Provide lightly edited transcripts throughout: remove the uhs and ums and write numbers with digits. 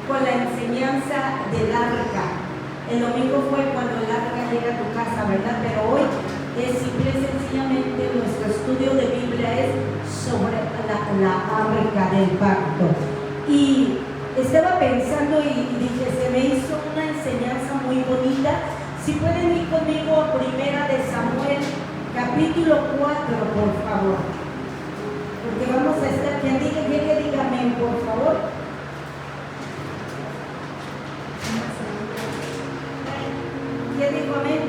con la enseñanza del arca. El domingo fue cuando el arca llega a tu casa, ¿verdad? Pero hoy es simple y sencillamente nuestro estudio de Biblia es sobre la arca del pacto. Y estaba pensando y dije, se me hizo una enseñanza muy bonita. Si pueden ir conmigo a Primera de Samuel, capítulo 4, por favor. Porque vamos a estar, quien llegue, dígame, por favor. ¿Quién dijo amén?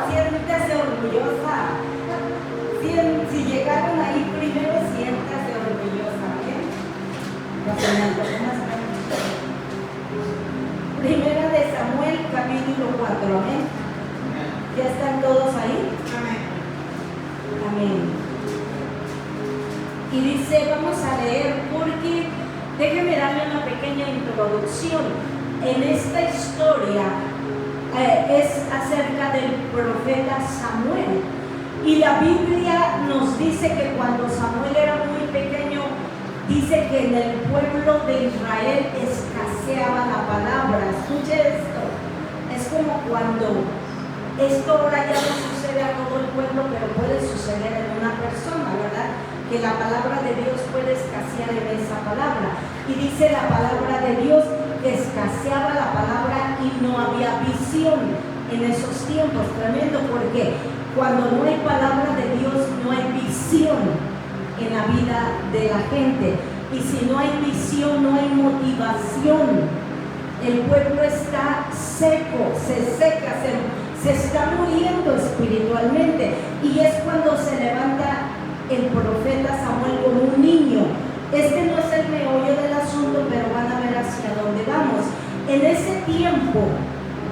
Siéntase orgullosa. Si llegaron ahí primero, siéntase orgullosa. ¿Bien? Primera de Samuel, capítulo 4. ¿Amén? ¿Ya están todos ahí? Amén. Amén. Y dice, vamos a leer porque déjenme darle una pequeña introducción. En esta historia es acerca del profeta Samuel. Y la Biblia nos dice que cuando Samuel era muy pequeño, dice que en el pueblo de Israel escaseaba la palabra. Escuche esto. Es como cuando esto ahora ya no sucede a todo el pueblo, pero puede suceder en una persona, ¿verdad? Que la palabra de Dios puede escasear en esa palabra. Y dice la palabra de Dios que escaseaba la palabra y no había visión en esos tiempos. Tremendo, porque cuando no hay palabra de Dios no hay visión en la vida de la gente. Y si no hay visión, no hay motivación. El pueblo está seco, se seca, se está muriendo espiritualmente. Y es cuando se levanta el profeta Samuel como un niño. Este no es el meollo del asunto, pero van a ver hacia dónde vamos. En ese tiempo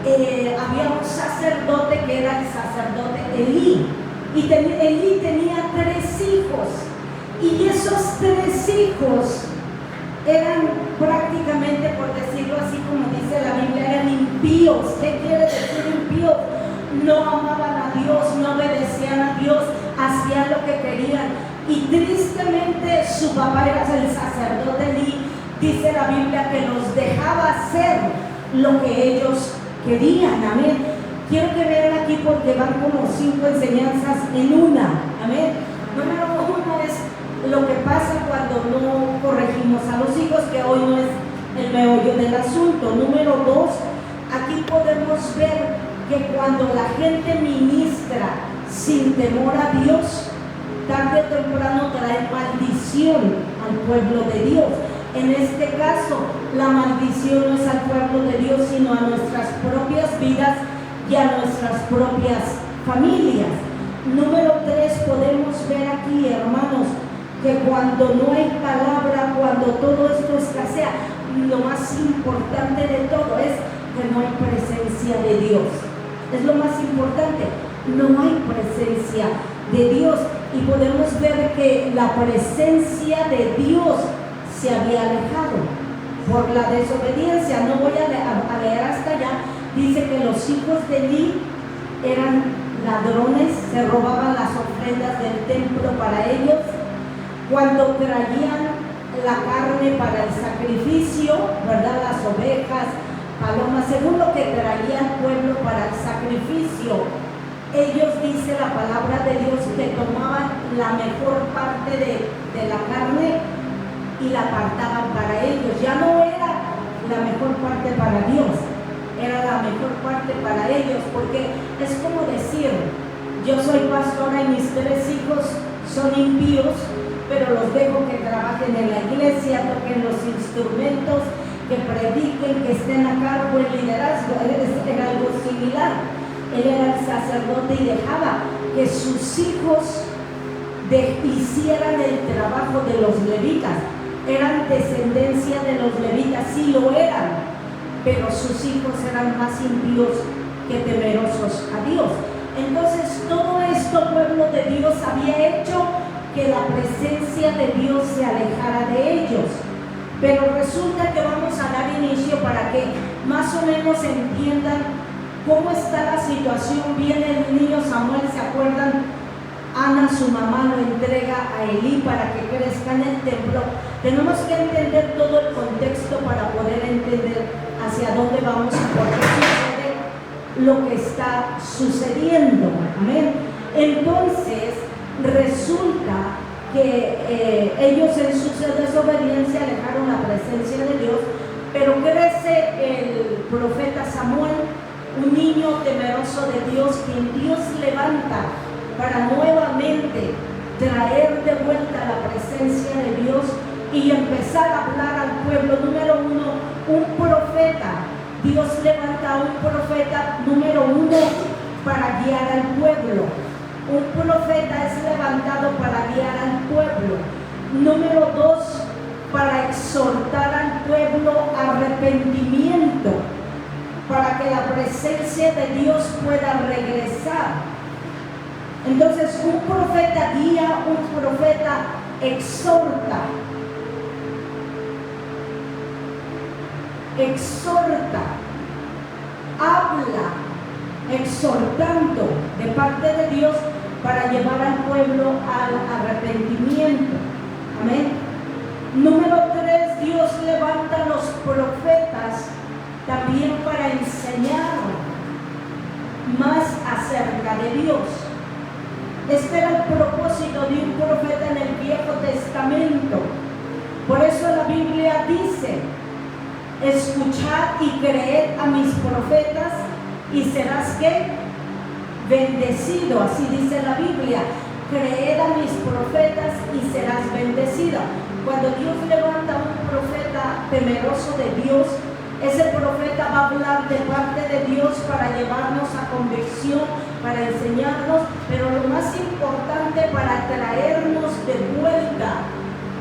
había un sacerdote que era el sacerdote Elí. Y Elí tenía 3 hijos. Y esos 3 hijos eran prácticamente, por decirlo así como dice la Biblia, eran impíos. ¿Qué quiere decir impíos? No amaban a Dios, no obedecían a Dios, hacían lo que querían. Y tristemente su papá era el sacerdote Elí. Dice la Biblia que los dejaba hacer lo que ellos querían. Amén. Quiero que vean aquí porque van como 5 enseñanzas en una. Amén. Número 1 es lo que pasa cuando no corregimos a los hijos, que hoy no es el meollo del asunto. Número 2, aquí podemos ver que cuando la gente ministra sin temor a Dios, tarde o temprano trae maldición al pueblo de Dios. En este caso, la maldición no es al pueblo de Dios, sino a nuestras propias vidas y a nuestras propias familias. Número 3, podemos ver aquí, hermanos, que cuando no hay palabra, cuando todo esto escasea, lo más importante de todo es que no hay presencia de Dios. Es lo más importante, no hay presencia de Dios. Y podemos ver que la presencia de Dios se había alejado por la desobediencia. No voy a leer hasta allá. Dice que los hijos de Elí eran ladrones, se robaban las ofrendas del templo para ellos. Cuando traían la carne para el sacrificio, ¿verdad? Las ovejas, palomas, según lo que traía el pueblo para el sacrificio, ellos, dice la palabra de Dios, que tomaban la mejor parte de la carne y la apartaban para ellos. Ya no era la mejor parte para Dios, era la mejor parte para ellos, porque es como decir, yo soy pastora y mis 3 hijos son impíos, pero los dejo que trabajen en la iglesia, toquen los instrumentos, que prediquen, que estén a cargo del liderazgo. Era algo similar. Él era el sacerdote y dejaba que sus hijos hicieran el trabajo de los levitas. Eran descendencia de los levitas, sí lo eran, pero sus hijos eran más impíos que temerosos a Dios. Entonces todo esto, pueblo de Dios, había hecho que la presencia de Dios se alejara de ellos. Pero resulta que vamos a dar inicio para que más o menos entiendan cómo está la situación. Viene el niño Samuel, ¿se acuerdan? Ana, su mamá, lo entrega a Elí para que crezca en el templo. Tenemos que entender todo el contexto hacia dónde vamos y por qué sucede lo que está sucediendo. Amén. Entonces, resulta que ellos en su desobediencia alejaron la presencia de Dios, pero crece el profeta Samuel, un niño temeroso de Dios, quien Dios levanta para nuevamente traer de vuelta la presencia de Dios y empezar a hablar al pueblo. Número uno, un profeta. Dios levanta a un profeta, número uno, para guiar al pueblo. Un profeta es levantado para guiar al pueblo. Número dos, para exhortar al pueblo a arrepentimiento, para que la presencia de Dios pueda regresar. Entonces, un profeta guía, un profeta exhorta. Habla, exhortando de parte de Dios para llevar al pueblo al arrepentimiento. Amén. Número 3, Dios levanta a los profetas también para enseñar más acerca de Dios. Este era el propósito de un profeta en el Viejo Testamento. Por eso la Biblia dice: escuchad y creed a mis profetas y serás ¿qué? Bendecido. Así dice la Biblia: creed a mis profetas y serás bendecido. Cuando Dios levanta a un profeta temeroso de Dios, ese profeta va a hablar de parte de Dios para llevarnos a convicción, para enseñarnos, pero lo más importante, para traernos de vuelta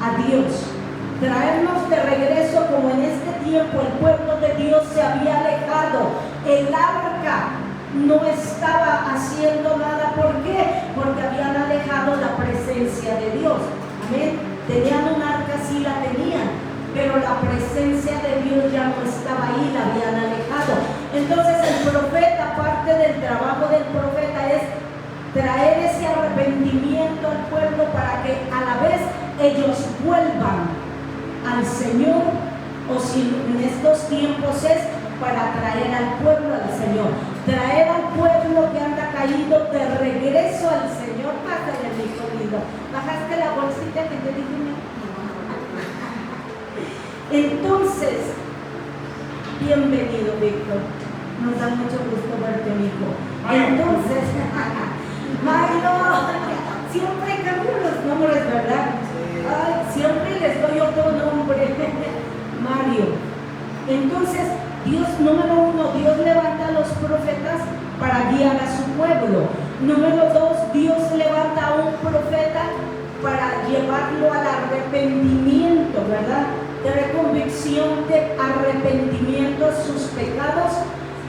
a Dios, traernos de regreso, como en este tiempo el pueblo de Dios se había alejado. El arca no estaba haciendo nada. ¿Por qué? Porque habían alejado la presencia de Dios. Amén. Tenían un arca, sí la tenían, pero la presencia de Dios ya no estaba ahí, la habían alejado. Entonces el profeta, parte del trabajo del profeta es traer ese arrepentimiento al pueblo para que a la vez ellos vuelvan al Señor, o si en estos tiempos es para traer al pueblo al Señor, traer al pueblo que anda caído de regreso al Señor. Pásale, mi hijo lindo, bajaste la bolsita que te dije. Entonces, bienvenido, Víctor, nos da mucho gusto verte, mi hijo. Entonces, Mario, siempre cambio los nombres, ¿verdad? Ay, siempre les doy otro nombre. Mario. Entonces, Dios, número uno, Dios levanta a los profetas para guiar a su pueblo. Número dos, Dios levanta a un profeta para llevarlo al arrepentimiento, ¿verdad? De reconvicción, de arrepentimiento a sus pecados.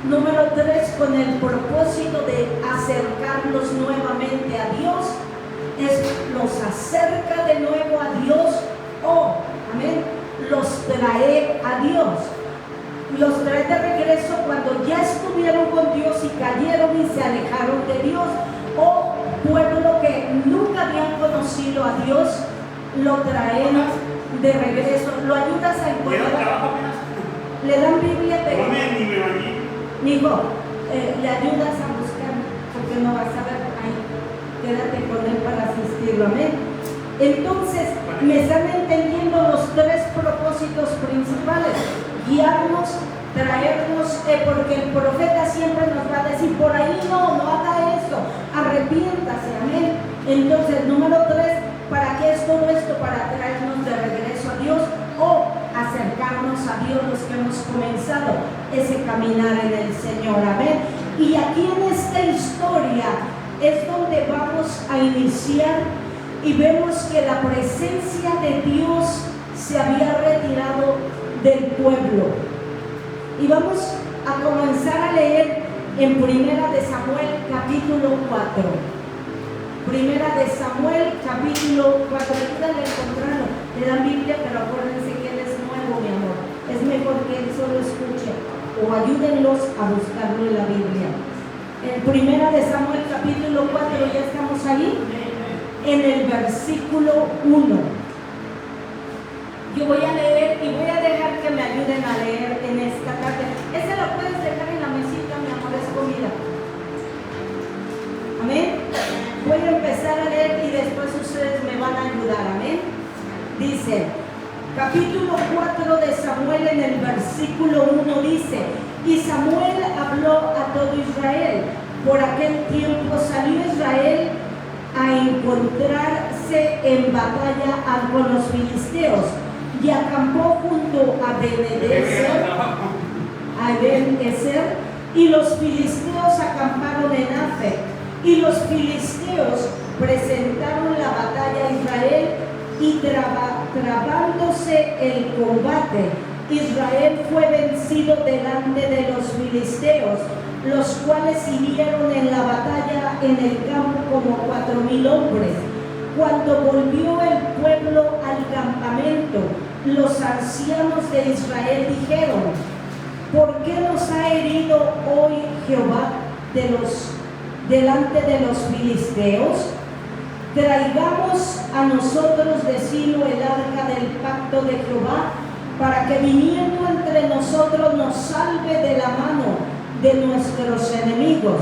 Número 3, con el propósito de acercarlos nuevamente a Dios. Los acerca de nuevo a Dios, amén, los trae a Dios. Los trae de regreso cuando ya estuvieron con Dios y cayeron y se alejaron de Dios. Pueblo que nunca habían conocido a Dios, lo traen de regreso. Lo ayudas a encontrar. Le dan Biblia, pero hijo, le ayudas a buscar, porque no vas a ver ahí. Quédate con él para asistirlo. Amén. Entonces, me están entendiendo los tres propósitos principales: guiarnos, traernos, porque el profeta siempre nos va a decir: por ahí no haga esto, arrepiéntase. Amén. Entonces, número 3, ¿para qué es todo esto? Para traernos de regreso a Dios, o acercarnos a Dios, los que hemos comenzado ese caminar en el Señor. Amén. Y aquí en esta historia es donde vamos a iniciar, y vemos que la presencia de Dios se había retirado del pueblo. Y vamos a comenzar a leer en Primera de Samuel capítulo 4. Primera de Samuel capítulo 4. Ayúdale a encontrarlo. Le dan Biblia, pero acuérdense que él es nuevo, mi amor. Es mejor que él solo escuche, o ayúdenlos a buscarlo en la Biblia. En Primera de Samuel capítulo 4, ya estamos ahí, en el versículo 1. Yo voy a leer y voy a dejar que me ayuden a leer en esta tarde. Samuel en el versículo 1 dice: y Samuel habló a todo Israel. Por aquel tiempo salió Israel a encontrarse en batalla con los filisteos y acampó junto a Ben-Ezer, y los filisteos acamparon en Afec, y los filisteos presentaron la batalla a Israel, y trabándose el combate, Israel fue vencido delante de los filisteos, los cuales hirieron en la batalla en el campo como 4,000 hombres. Cuando volvió el pueblo al campamento, los ancianos de Israel dijeron: ¿por qué nos ha herido hoy Jehová delante de los filisteos? Traigamos a nosotros de Silo el arca del pacto de Jehová, para que viniendo entre nosotros nos salve de la mano de nuestros enemigos.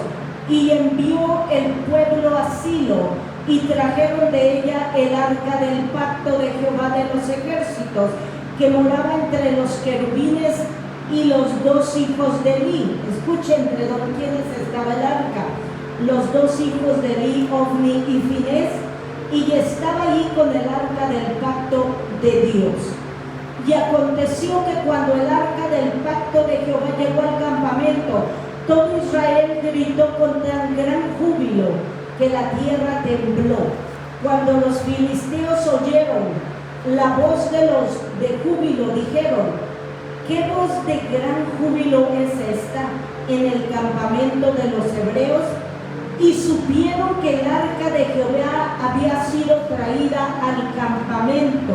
Y envió el pueblo a Silo, y trajeron de ella el arca del pacto de Jehová de los ejércitos, que moraba entre los querubines y los 2 hijos de Eli. Escuchen entre quienes estaba el arca: los 2 hijos de Eli, Ofni y Finés, y estaba ahí con el arca del pacto de Dios. Y aconteció que cuando el arca del pacto de Jehová llegó al campamento, todo Israel gritó con tan gran júbilo que la tierra tembló. Cuando los filisteos oyeron la voz de júbilo, dijeron: ¿qué voz de gran júbilo es esta en el campamento de los hebreos? Y supieron que el arca de Jehová había sido traída al campamento.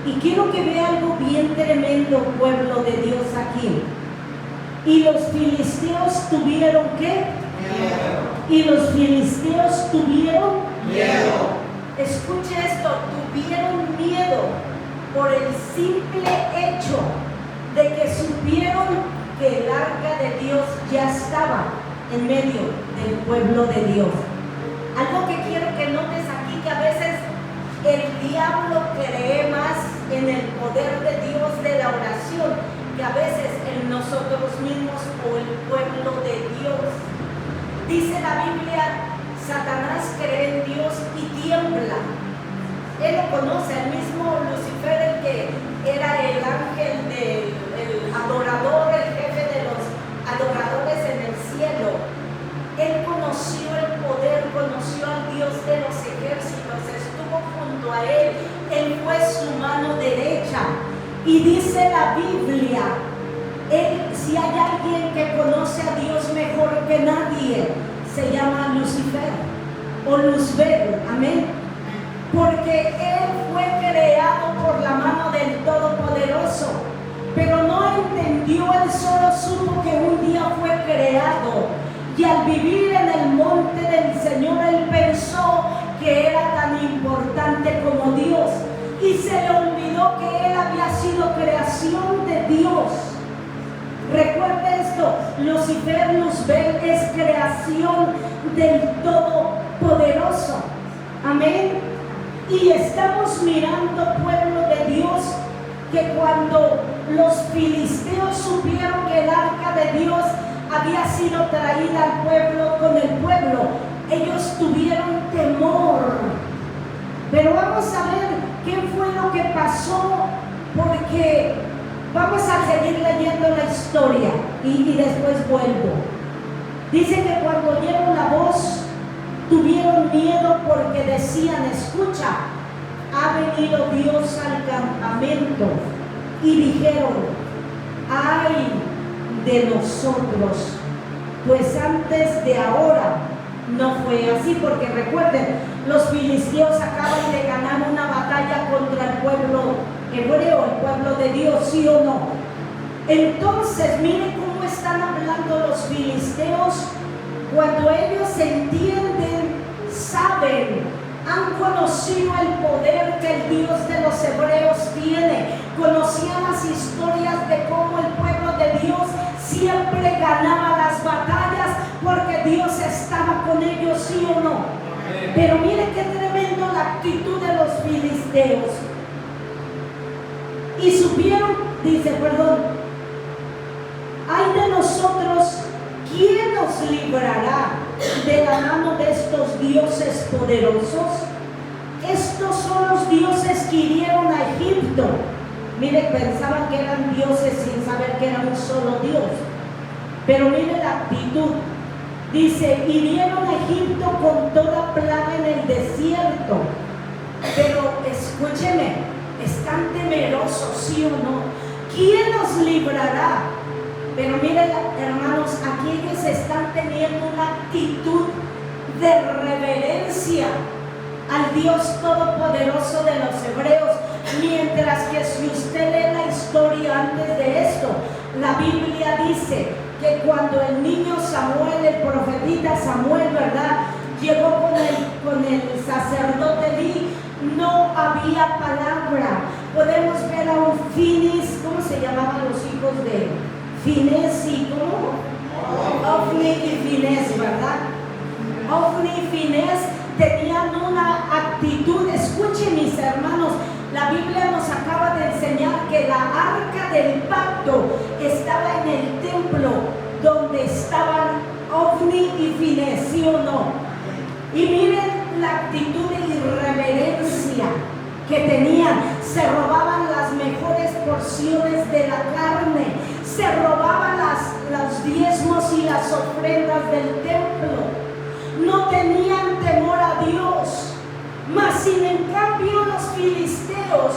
Y quiero que vea algo bien tremendo, pueblo de Dios, aquí. Y los filisteos tuvieron ¿qué? Miedo. Y los filisteos tuvieron miedo. Escuche esto: tuvieron miedo por el simple hecho de que supieron que el arca de Dios ya estaba en medio del pueblo de Dios. Algo que quiero que notes aquí, que a veces el diablo cree más en el poder de Dios de la oración que a veces en nosotros mismos o el pueblo de Dios. Dice la Biblia: Satanás cree en Dios y tiembla. Él lo conoce, el mismo Lucifer, el que era el ángel el adorador, el jefe de los adoradores en el cielo. Él conoció el poder, conoció al Dios de los ejércitos, estuvo junto a él fue su mano derecha. Y dice la Biblia, si hay alguien que conoce a Dios mejor que nadie, se llama Lucifer o Luzbel, amén. Porque él fue creado por la mano del Todopoderoso, pero no entendió, él solo supo que un día fue creado. Y al vivir en el monte del Señor, él pensó que era tan importante como Dios. Y se le olvidó que él había sido creación de Dios. Recuerde esto: Lucifer, Luzbel, es creación del Todopoderoso. Amén. Y estamos mirando, pueblo de Dios, que cuando los filisteos supieron que el arca de Dios había sido traída al pueblo, con el pueblo, ellos tuvieron temor. Pero vamos a ver qué fue lo que pasó, porque vamos a seguir leyendo la historia y después vuelvo. Dice que cuando oyeron la voz, tuvieron miedo porque decían: escucha, ha venido Dios al campamento. Y dijeron: ay de nosotros, pues antes de ahora no fue así. Porque recuerden, los filisteos acaban de ganar una batalla contra el pueblo hebreo, el pueblo de Dios, ¿sí o no? Entonces miren cómo están hablando los filisteos. Cuando ellos entienden, saben, han conocido el poder que el Dios de los hebreos tiene, conocían las historias de cómo el pueblo de Dios siempre ganaba las batallas porque Dios estaba con ellos, ¿sí o no? Amén. Pero mire qué tremendo la actitud de los filisteos. Y supieron, dice, perdón, ay de nosotros, ¿quién nos librará de la mano de estos dioses poderosos? Estos son los dioses que hirieron a Egipto. Mire, pensaban que eran dioses sin saber que era un solo Dios. Pero mire la actitud. Dice, hirieron a Egipto con toda plaga en el desierto. Pero escúcheme, están temerosos, ¿sí o no? ¿Quién nos librará? Pero miren, hermanos, aquí ellos están teniendo una actitud de reverencia al Dios Todopoderoso de los hebreos. Mientras que si usted lee la historia antes de esto, la Biblia dice que cuando el niño Samuel, el profetita Samuel, ¿verdad?, llegó con el sacerdote Elí, no había palabra. Podemos ver a un Finis, ¿cómo se llamaban los hijos de Fines y cómo? Ofni y Fines, ¿verdad? Ofni y Fines tenían una actitud. Escuchen, mis hermanos, la Biblia nos acaba de enseñar que la arca del pacto estaba en el templo donde estaban Ofni y Fines, ¿sí o no? Y miren la actitud de irreverencia que tenían. Se robaban las mejores porciones de la carne, se robaban los diezmos y las ofrendas del templo. No tenían temor a Dios. Mas sin en cambio los filisteos,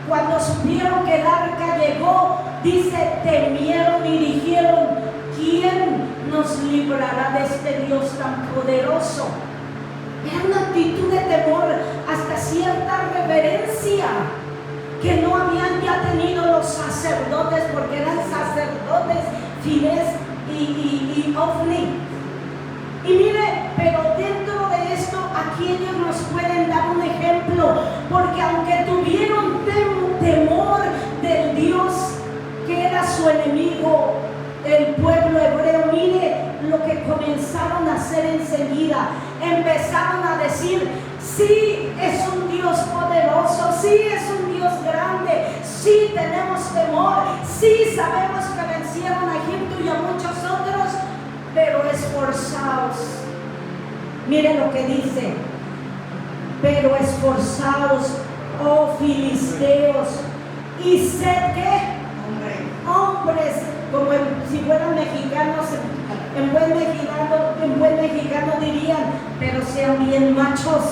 cuando supieron que el arca llegó, dice, temieron y dijeron, ¿quién nos librará de este Dios tan poderoso? Era una actitud de temor, hasta cierta reverencia que no habían ya tenido los sacerdotes, porque eran sacerdotes Fines y Ofni. Y mire, pero dentro de esto, aquí ellos nos pueden dar un ejemplo, porque aunque tuvieron temor del Dios que era su enemigo, el pueblo hebreo, mire lo que comenzaron a hacer enseguida. Empezaron a decir, sí, es un Dios poderoso, sí, es un Dios grande, sí, tenemos temor, sí, sabemos que vencieron a Egipto y a muchos otros, pero esforzaos. Miren lo que dice, pero esforzaos, oh filisteos, y sed ¿qué? Hombres, como si fueran mexicanos, en buen mexicano dirían, pero sean bien machos,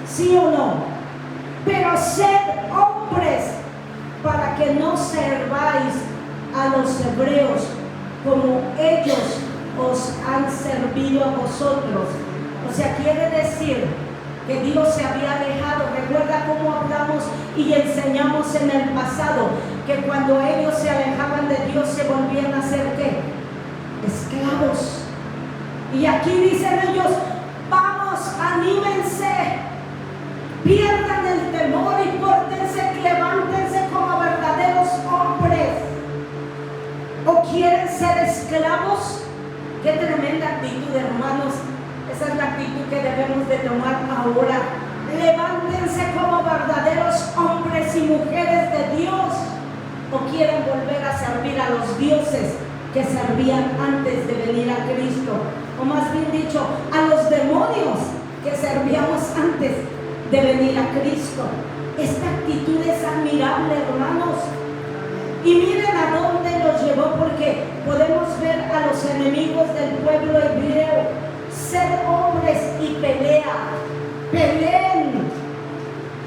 ¿sí o no? Pero sed hombres, para que no serváis a los hebreos como ellos os han servido a vosotros. O sea, quiere decir que Dios se había alejado. Recuerda cómo hablamos y enseñamos en el pasado, que cuando ellos se alejaban de Dios se volvían a ser ¿qué? Esclavos. Y aquí dicen ellos, vamos, anímense, pierdan el temor y pórtense, levántense como verdaderos hombres. ¿O quieren ser esclavos? Qué tremenda actitud, hermanos. Esa es la actitud que debemos de tomar ahora. Levántense como verdaderos hombres y mujeres de Dios. ¿O quieren volver a servir a los dioses que servían antes de venir a Cristo? O más bien dicho, a los demonios que servíamos antes de venir a Cristo. Esta actitud es admirable, hermanos. Y miren a dónde los llevó, porque podemos ver a los enemigos del pueblo hebreo. Ser hombres y peleen,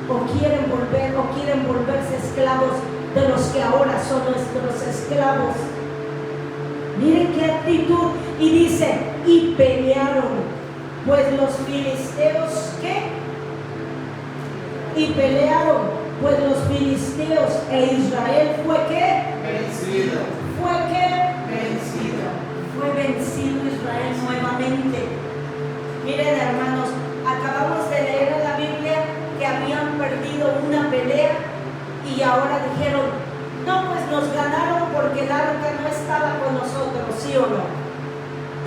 o quieren volverse esclavos de los que ahora son nuestros esclavos. Miren qué actitud. Y dice, y pelearon, pues los filisteos ¿qué? Y pelearon, pues los filisteos e Israel fue ¿qué? Vencido. Fue ¿qué? Vencido. Fue vencido Israel nuevamente. Miren, hermanos, acabamos de leer en la Biblia que habían perdido una pelea y ahora dijeron, no, pues nos ganaron porque el arca no estaba con nosotros, ¿sí o no?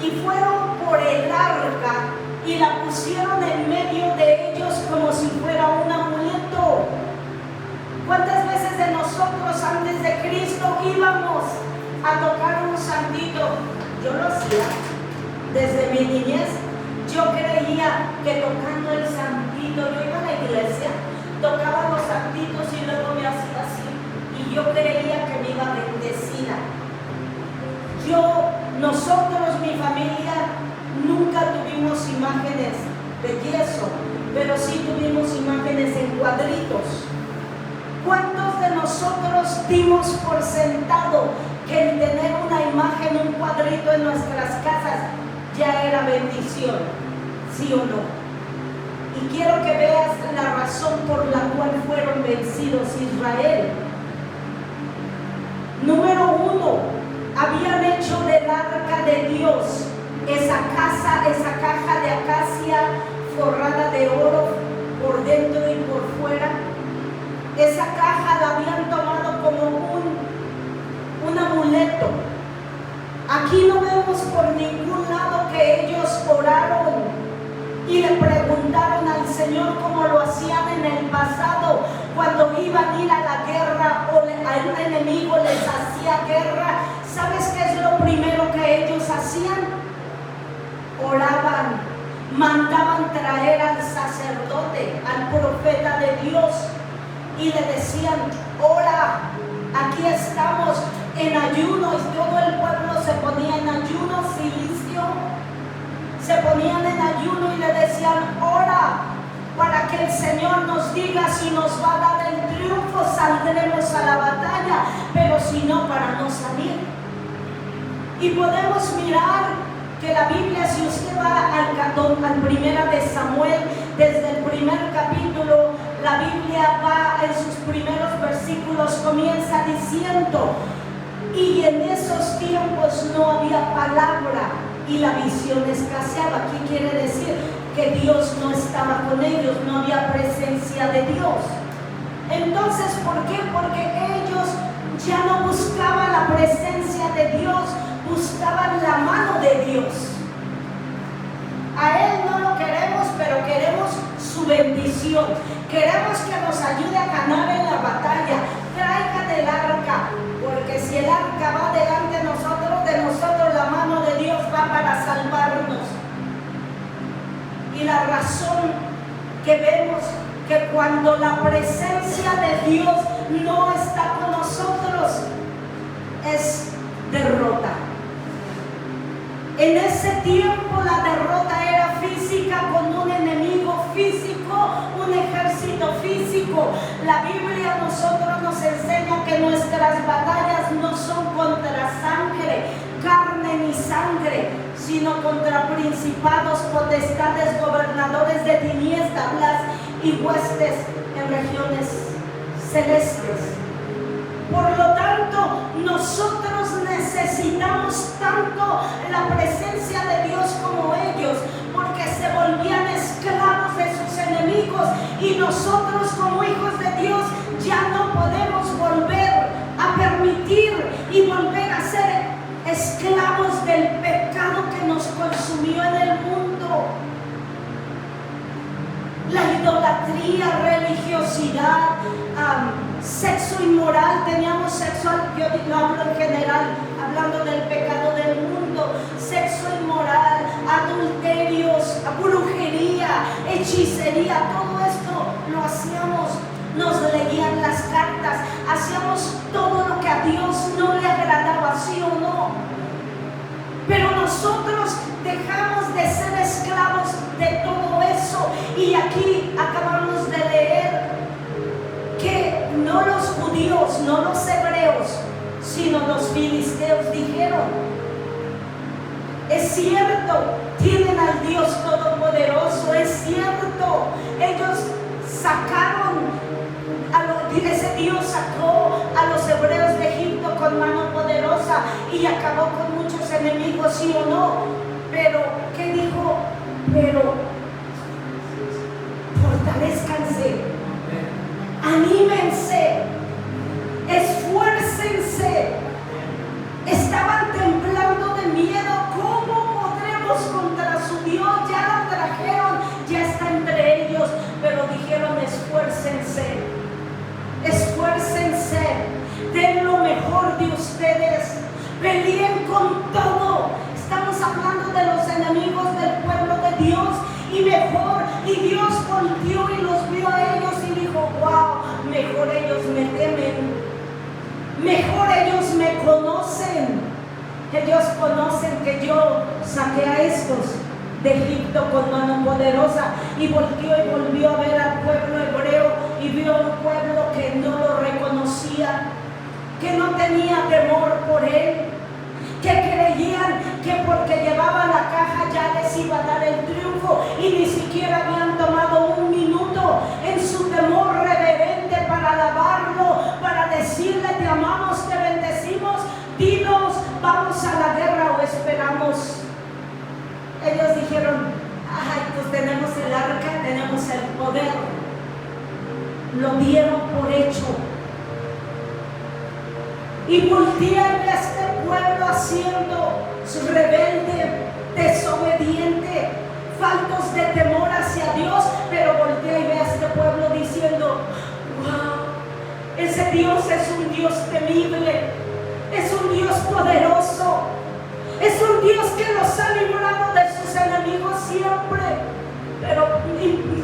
Y fueron por el arca y la pusieron en medio de ellos como si fuera un amuleto santito, yo lo hacía desde mi niñez. Yo creía que tocando el santito, yo iba a la iglesia, tocaba los santitos y luego me hacía así. Y yo creía que me iba bendecida. Nosotros, mi familia, nunca tuvimos imágenes de yeso, pero sí tuvimos imágenes en cuadritos. ¿Cuántos de nosotros dimos por sentado que el tener una imagen, un cuadrito en nuestras casas ya era bendición? ¿Sí o no? Y quiero que veas la razón por la cual fueron vencidos Israel. Número 1, habían hecho del arca de Dios esa caja de acacia forrada de oro por dentro y por fuera. Esa caja la habían tomado como un amuleto. Aquí no vemos por ningún lado que ellos oraron y le preguntaron al Señor como lo hacían en el pasado, cuando iban a ir a la guerra o a un enemigo les hacía guerra. ¿Sabes qué es lo primero que ellos hacían? Oraban, mandaban traer al sacerdote, al profeta de Dios, y le decían: ora, aquí estamos en ayuno. Y todo el pueblo se ponía en ayuno filicio, se ponían en ayuno y le decían: ora, para que el Señor nos diga si nos va a dar el triunfo, saldremos a la batalla, pero si no, para no salir. Y podemos mirar que la Biblia, si usted va al primera de Samuel, desde el primer capítulo, la Biblia va en sus primeros versículos, comienza diciendo: y en esos tiempos no había palabra y la visión escaseaba. ¿Qué quiere decir? Que Dios no estaba con ellos, no había presencia de Dios. Entonces, ¿por qué? Porque ellos ya no buscaban la presencia de Dios, buscaban la mano de Dios. A Él no lo queremos, pero queremos su bendición. Queremos que nos ayude a ganar en la batalla. Traigan el arca, porque si el arca va delante de nosotros la mano de Dios va para salvarnos. Y la razón que vemos que cuando la presencia de Dios no está con nosotros es derrota. En ese tiempo la derrota era física, con un enemigo físico, un ejército físico. La Biblia a nosotros nos enseña que nuestras batallas no son contra sangre, carne ni sangre, sino contra principados, potestades, gobernadores de tinieblas y huestes en regiones celestes. Por lo tanto, nosotros necesitamos tanto la presencia de Dios como ellos, porque se volvían esclavos de sus enemigos, y nosotros como hijos de Dios ya no podemos volver a permitir y volver a ser esclavos del pecado que nos consumió en el mundo. La idolatría, religiosidad, sexo inmoral, teníamos sexual, yo no hablo en general, hablando del pecado del mundo, sexo inmoral, adulterios, brujería, hechicería, todo esto lo hacíamos. Nos leían las cartas, hacíamos todo lo que a Dios no le agradaba, ¿sí o no? Pero nosotros dejamos de ser esclavos de todo eso, y aquí acabamos de leer que no los judíos, no los hebreos, sino los filisteos dijeron: es cierto, tienen al Dios Todopoderoso, es cierto, ellos sacaron, ese Dios sacó a los hebreos de Egipto con mano poderosa y acabó con muchos enemigos, ¿sí o no? Pero, ¿qué dijo? Pero fortalezcanse, anímense, esfuércense. Estaban temblando de miedo. ¿Cómo podremos contra su Dios? Ya lo trajeron, ya está entre ellos, pero dijeron: esfuércense, esfuércense, den lo mejor de ustedes, peleen con ellos conocen que yo saqué a estos de Egipto con mano poderosa, y volteó y volvió a ver al pueblo hebreo y vio un pueblo que no lo reconocía, que no tenía temor por él, que creían que porque llevaba la caja ya les iba a dar el triunfo, y ni siquiera habían tomado un minuto en su temor reverente para alabarlo, para decirle: te amamos, te bendecimos, dinos, vamos a la guerra o esperamos. Ellos dijeron: ay, pues tenemos el arca, tenemos el poder. Lo dieron por hecho. Y voltea a este pueblo haciendo rebelde, desobediente, faltos de temor hacia Dios, pero voltea y ve a este pueblo diciendo: wow, ese Dios es un Dios temible, es un Dios poderoso, es un Dios que los ha librado de sus enemigos siempre. Pero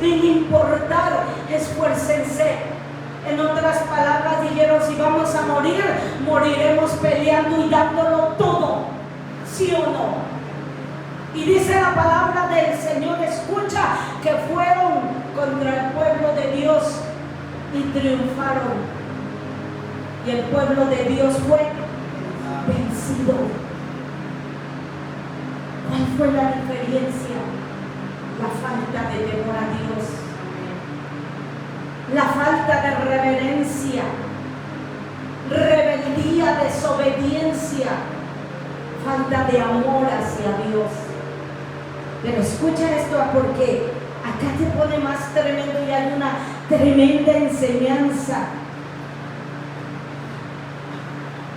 sin importar, esfuércense. En otras palabras dijeron: si vamos a morir, moriremos peleando y dándolo todo, ¿sí o no? Y dice la palabra del Señor, escucha, que fueron contra el pueblo de Dios y triunfaron, y el pueblo de Dios fue vencido. ¿Cuál fue la diferencia? La falta de temor a Dios, la falta de reverencia, rebeldía, desobediencia, falta de amor hacia Dios. Pero escucha esto, porque acá te pone más tremendo y hay una tremenda enseñanza.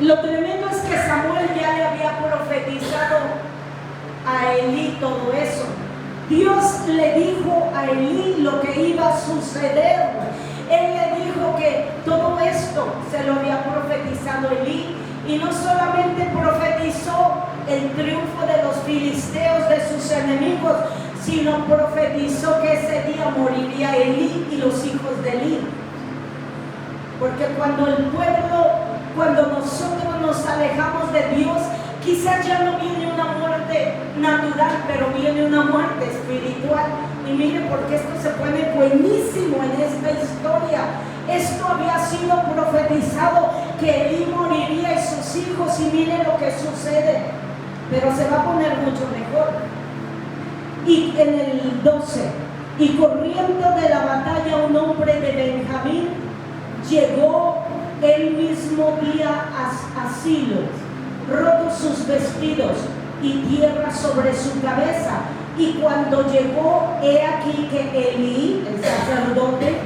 Lo tremendo es que Samuel ya le había profetizado a Elí todo eso. Dios le dijo a Elí lo que iba a suceder. Él le dijo que todo esto se lo había profetizado Elí, y no solamente profetizó el triunfo de los filisteos, de sus enemigos, sino profetizó que ese día moriría Elí y los hijos de Elí. Porque cuando el pueblo, cuando nosotros nos alejamos de Dios, quizás ya no viene una muerte natural, pero viene una muerte espiritual. Y mire, porque esto se pone buenísimo en esta historia. Esto había sido profetizado, que Elí moriría y sus hijos, y mire lo que sucede. Pero se va a poner mucho mejor. Y en el 12, y corriendo de la batalla un hombre de Benjamín, llegó el mismo día a Silo, rotos sus vestidos y tierra sobre su cabeza. Y cuando llegó, he aquí que Elí, el sacerdote,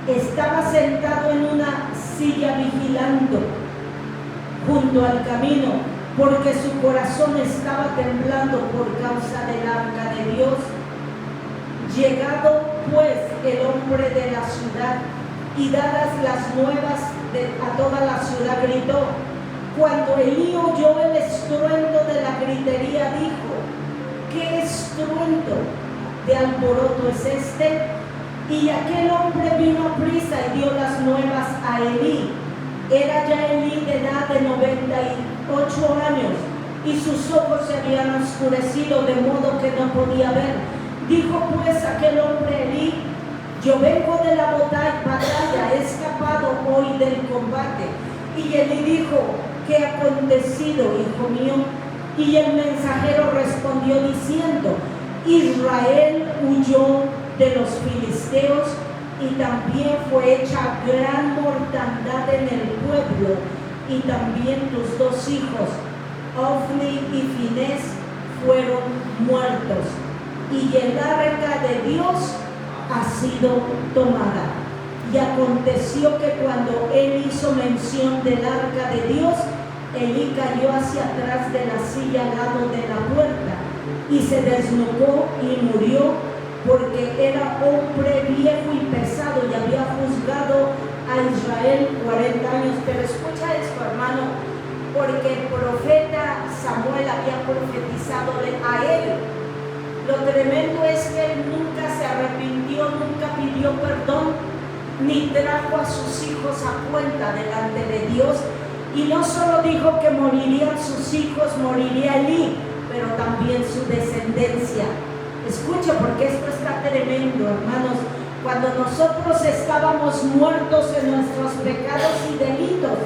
estaba sentado en una silla vigilando junto al camino, porque su corazón estaba temblando por causa del arca de Dios. Llegado pues el hombre de la ciudad y dadas las nuevas a toda la ciudad, gritó. Cuando Elí oyó el estruendo de la gritería, dijo: ¿qué estruendo de alboroto es este? Y aquel hombre vino a prisa y dio las nuevas a Elí. Era ya Elí de edad de 98 años, y sus ojos se habían oscurecido de modo que no podía ver. Dijo pues aquel hombre a Elí: yo vengo de la batalla, he escapado hoy del combate. Y Elí dijo: ¿qué ha acontecido, hijo mío? Y el mensajero respondió diciendo: Israel huyó de los filisteos, y también fue hecha gran mortandad en el pueblo, y también tus dos hijos, Ofni y Finés, fueron muertos, y el arca de Dios ha sido tomada. Y aconteció que cuando él hizo mención del arca de Dios, Elí cayó hacia atrás de la silla al lado de la puerta, y se desnudó y murió, porque era hombre viejo y pesado, y había juzgado a Israel 40 años. Pero escucha esto, hermano, porque el profeta Samuel había profetizado a él. Lo tremendo es que él nunca se arrepintió, nunca pidió perdón, ni trajo a sus hijos a cuenta delante de Dios. Y no solo dijo que morirían sus hijos, moriría Elí, pero también su descendencia. Escucha, porque esto está tremendo, hermanos. Cuando nosotros estábamos muertos en nuestros pecados y delitos,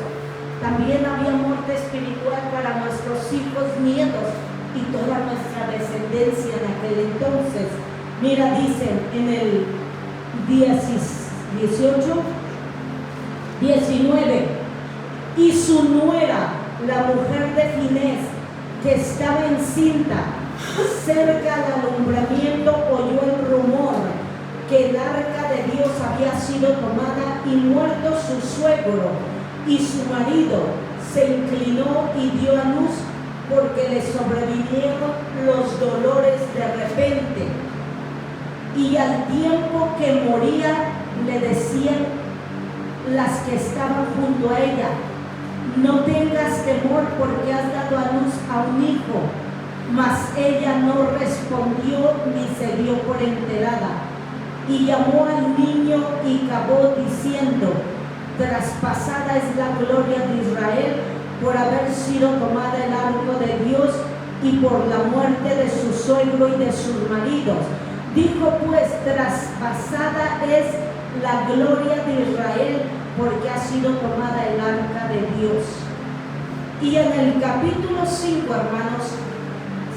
también había muerte espiritual para nuestros hijos, nietos y toda nuestra descendencia en aquel entonces. Mira, dicen en el 18, 19, y su nuera, la mujer de Finés, que estaba encinta, cerca del alumbramiento, oyó el rumor que el arca de Dios había sido tomada y muerto su suegro, y su marido se inclinó y dio a luz porque le sobrevinieron los dolores de repente. Y al tiempo que moría le decían las que estaban junto a ella: no tengas temor porque has dado a luz a un hijo. Mas ella no respondió ni se dio por enterada. Y llamó al niño y cavó diciendo: traspasada es la gloria de Israel por haber sido tomada el arca de Dios y por la muerte de su suegro y de sus maridos. Dijo pues: traspasada es la gloria de Israel porque ha sido tomada el arca de Dios. Y en el capítulo 5, hermanos,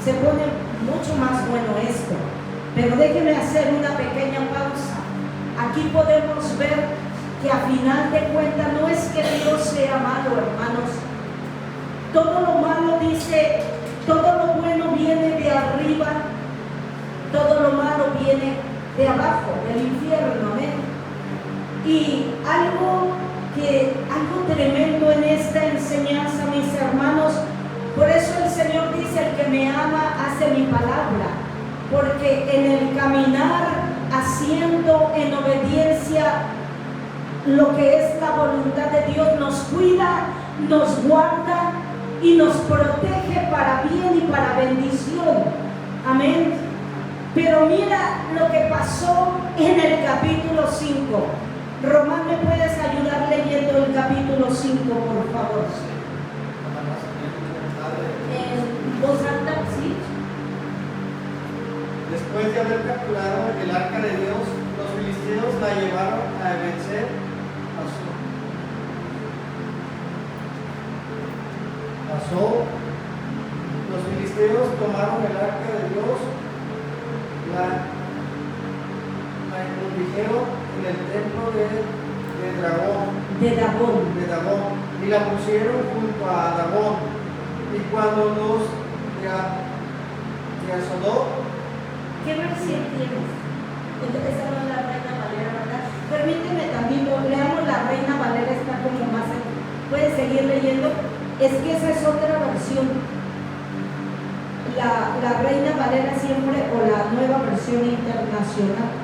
se pone mucho más bueno esto, pero déjenme hacer una pequeña pausa. Aquí podemos ver que a final de cuentas no es que Dios sea malo, hermanos. Todo lo malo, dice, todo lo bueno viene de arriba, todo lo malo viene de abajo, del infierno, amén. Y algo tremendo en esta enseñanza, mis hermanos. Por eso el Señor dice: el que me ama hace mi palabra, porque en el caminar haciendo en obediencia lo que es la voluntad de Dios, nos cuida, nos guarda y nos protege para bien y para bendición, amén. Pero mira lo que pasó en el capítulo 5. Román, ¿me puedes ayudar leyendo el capítulo 5, por favor? En voz alta, sí. Después de haber capturado el arca de Dios, los filisteos la llevaron a vencer a Azor. Los filisteos tomaron el arca de Dios, la introdujeron en el templo de Dagón, y la pusieron junto a Dagón. Y cuando los de Asodó, ¿qué versión tienes? Esa no es la Reina Valera, ¿verdad? Permíteme también, leamos la Reina Valera, está como más. ¿Puedes seguir leyendo? Es que esa es otra versión. La Reina Valera siempre, o la Nueva Versión Internacional.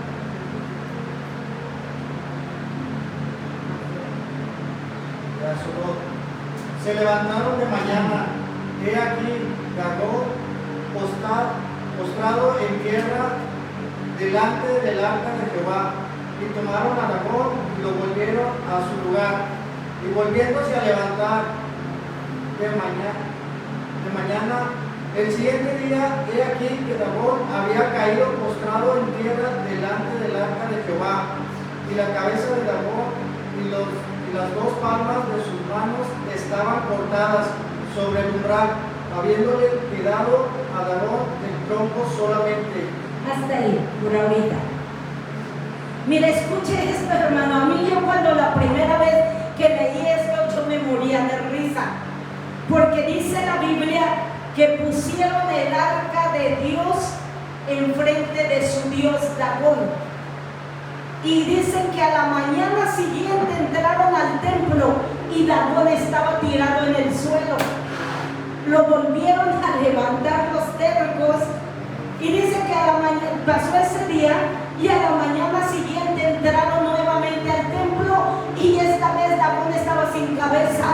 se levantaron de mañana, he aquí Dagón postrado en tierra delante del arca de Jehová, y tomaron a Dagón y lo volvieron a su lugar, y volviéndose a levantar de mañana, el siguiente día, he aquí que Dagón había caído postrado en tierra delante del arca de Jehová, y la cabeza de Dagón y las dos palmas de sus manos estaban cortadas sobre el umbral, habiéndole quedado a Dagón el tronco solamente. Hasta ahí, por ahorita. Mira, escuche esto, hermano. A mí, yo cuando la primera vez que leí esto, yo me moría de risa, porque dice la Biblia que pusieron el arca de Dios enfrente de su dios Dagón. Y dicen que a la mañana siguiente entraron al templo y Dagón estaba tirado en el suelo. Lo volvieron a levantar los tercos, y dice que a la mañana pasó ese día, y a la mañana siguiente entraron nuevamente al templo, y esta vez Dagón estaba sin cabeza.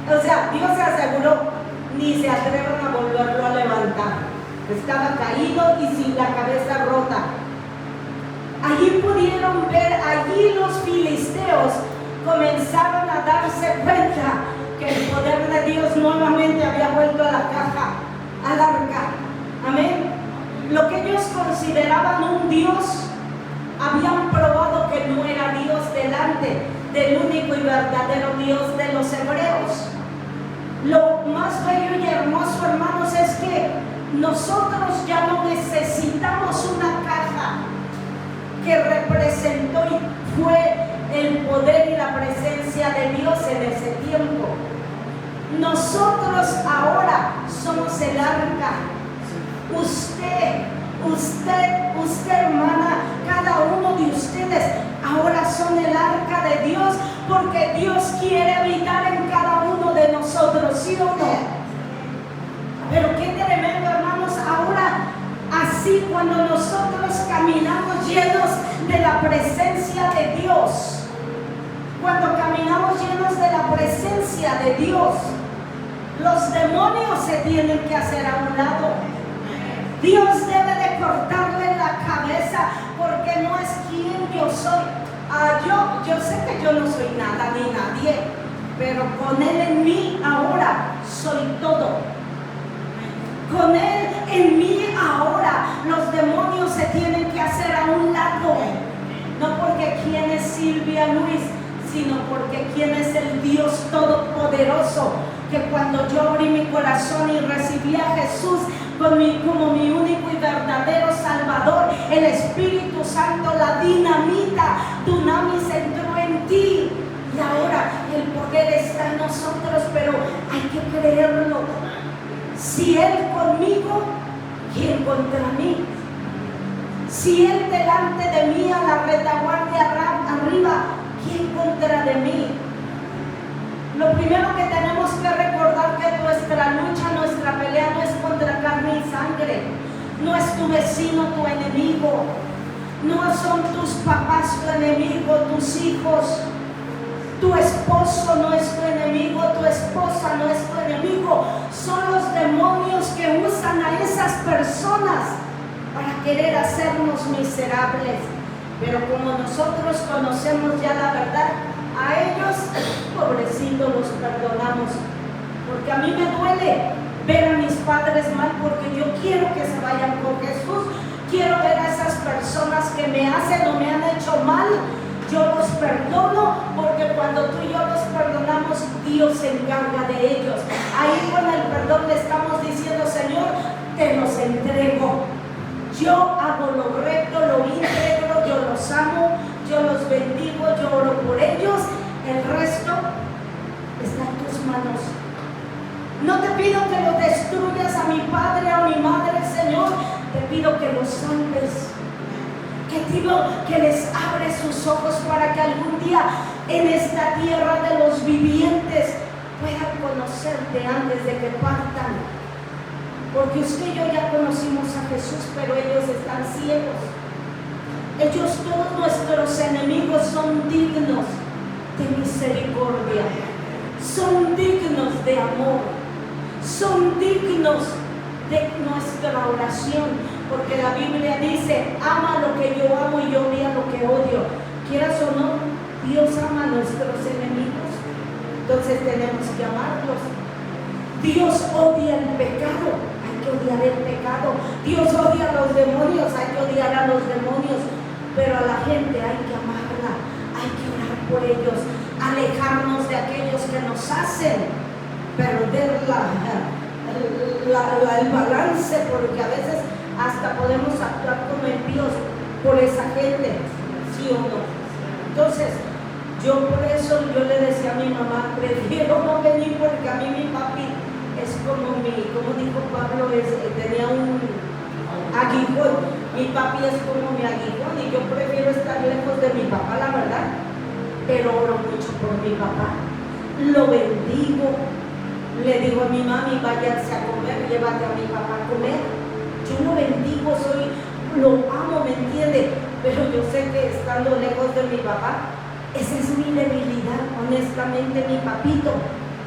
O sea, Dios se aseguró, ni se atreven a volverlo a levantar. Estaba caído y sin la cabeza rota. Allí pudieron ver, allí los filisteos comenzaron a darse cuenta nuevamente había vuelto a la caja, al arca. Amén. Lo que ellos consideraban un Dios, habían probado que no era Dios delante del único y verdadero Dios de los hebreos. Lo más bello y hermoso, hermanos, es que nosotros ya no necesitamos una caja que representó y fue el poder y la presencia de Dios en ese tiempo. Nosotros ahora somos el arca. Usted, hermana, cada uno de ustedes ahora son el arca de Dios, porque Dios quiere habitar en cada uno de nosotros, ¿sí o no? Pero qué tremendo, hermanos, ahora así cuando nosotros caminamos llenos de la presencia de Dios, cuando caminamos llenos de la presencia de Dios, los demonios se tienen que hacer a un lado. Dios debe de cortarle la cabeza, porque no es quien yo soy. Yo sé que yo no soy nada ni nadie, pero con Él en mí ahora soy todo. Con Él en mí ahora los demonios se tienen que hacer a un lado. No porque quién es Silvia Luis, sino porque quién es el Dios Todopoderoso, que cuando yo abrí mi corazón y recibí a Jesús como mi único y verdadero Salvador, el Espíritu Santo, la dinamita, Dunamis, entró en ti. Y ahora el poder está en nosotros, pero hay que creerlo. Si Él conmigo, ¿quién contra mí? Si Él delante de mí a la retaguardia arriba, ¿quién contra de mí? Lo primero que tenemos que recordar que nuestra lucha, nuestra pelea no es contra carne y sangre. No es tu vecino tu enemigo. No son tus papás tu enemigo, tus hijos. Tu esposo no es tu enemigo, tu esposa no es tu enemigo. Son los demonios que usan a esas personas para querer hacernos miserables. Pero como nosotros conocemos ya la verdad, a ellos, pobrecitos, los perdonamos. Porque a mí me duele ver a mis padres mal, porque yo quiero que se vayan con Jesús. Quiero ver a esas personas que me hacen o me han hecho mal. Yo los perdono, porque cuando tú y yo los perdonamos, Dios se encarga de ellos. Ahí con el perdón le estamos diciendo: Señor, te los entrego. Yo hago lo recto, lo íntegro, yo los amo, yo los bendigo, yo oro por ellos. El resto está en tus manos. No te pido que los destruyas a mi padre o a mi madre, Señor. Te pido que los salves. Que pido que les abres sus ojos para que algún día en esta tierra de los vivientes puedan conocerte antes de que partan. Porque usted y yo ya conocimos a Jesús, pero ellos están ciegos. Ellos, todos nuestros enemigos, son dignos de misericordia, son dignos de amor, son dignos de nuestra oración, porque la Biblia dice: ama lo que yo amo y odia lo que odio. Quieras o no, Dios ama a nuestros enemigos, entonces tenemos que amarlos. Dios odia el pecado, hay que odiar el pecado. Dios odia a los demonios, hay que odiar a los demonios. Pero a la gente hay que amarla, hay que orar por ellos, alejarnos de aquellos que nos hacen perder el balance, porque a veces hasta podemos actuar como impíos por esa gente, ¿sí o no? Entonces, yo por eso yo le decía a mi mamá: prefiero no venir, porque a mí mi papi es como dijo Pablo, tenía un aguijón. Mi papi es como mi aguijón, y yo prefiero estar lejos de mi papá, la verdad. Pero oro mucho por mi papá, lo bendigo. Le digo a mi mami: váyanse a comer, llévate a mi papá a comer. Yo lo bendigo, lo amo, ¿me entiende? Pero yo sé que estando lejos de mi papá, esa es mi debilidad, honestamente, mi papito.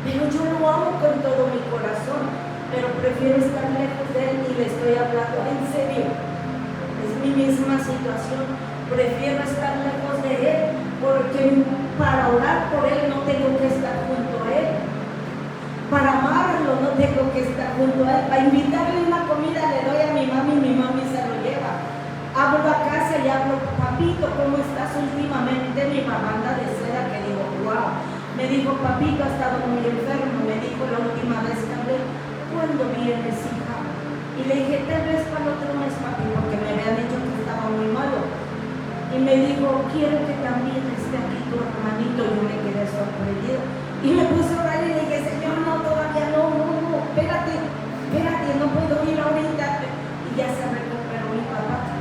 Pero yo lo amo con todo mi corazón, pero prefiero estar lejos de él, y le estoy hablando en serio. Es mi misma situación. Prefiero estar lejos de él, porque para orar por él no tengo que estar junto a él. Para amar junto a él. Para invitarle una comida le doy a mi mami y mi mami se lo lleva. Abro la casa y hablo, papito, ¿cómo estás últimamente? Mi mamá anda de seda, que digo, wow. Me dijo, papito, ha estado muy enfermo. Me dijo la última vez que hablé, ¿cuándo vienes, hija? Y le dije, tal vez para el otro mes, papi, porque me habían dicho que estaba muy malo. Y me dijo, quiero que también esté aquí tu hermanito. Yo me quedé sorprendido. Y me puse a orar y le dije, Señor, no, todavía no, espérate, no puedo ir ahorita. Y ya se recuperó mi papá.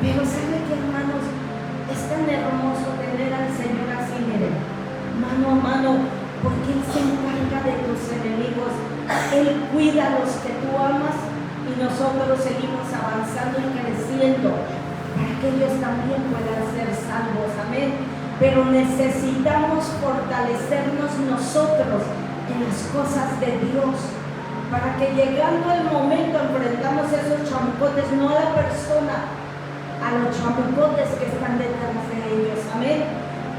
Pero ¿sabe qué, hermanos? Es tan hermoso tener al Señor así, miren, mano a mano, porque Él se encarga de tus enemigos. Él cuida a los que tú amas y nosotros seguimos avanzando y creciendo para que ellos también puedan ser salvos. Amén. Pero necesitamos fortalecernos nosotros en las cosas de Dios, para que llegando el momento enfrentamos esos chamucotes, no a la persona, a los chamucotes que están detrás de ellos. Amén.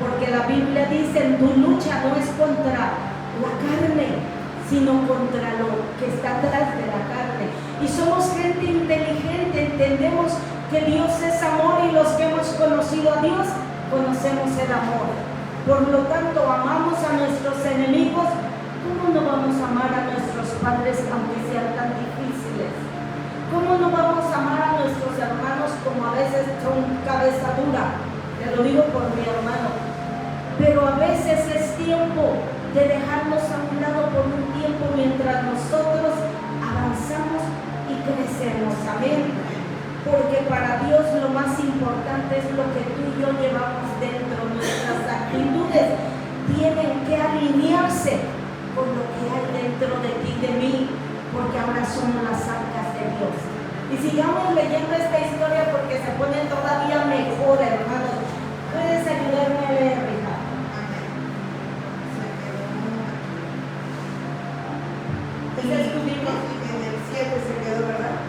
Porque la Biblia dice, tu lucha no es contra la carne, sino contra lo que está atrás de la carne. Y somos gente inteligente, entendemos que Dios es amor y los que hemos conocido a Dios conocemos el amor. Por lo tanto, amamos a nuestros enemigos. ¿Cómo no vamos a amar a nuestros padres aunque sean tan difíciles? ¿Cómo no vamos a amar a nuestros hermanos como a veces son cabeza dura? Te lo digo por mi hermano. Pero a veces es tiempo de dejarnos a un lado por un tiempo mientras nosotros avanzamos y crecemos. Amén. Porque para Dios lo más importante es lo que tú y yo llevamos dentro. Nuestras actitudes tienen que alinearse con lo que hay dentro de ti y de mí, porque ahora somos las arcas de Dios. Y sigamos leyendo esta historia porque se pone todavía mejor, hermanos. ¿Puedes ayudarme a leer, hija? ¿Ese es tu Biblia? En el 7 se quedó, ¿verdad?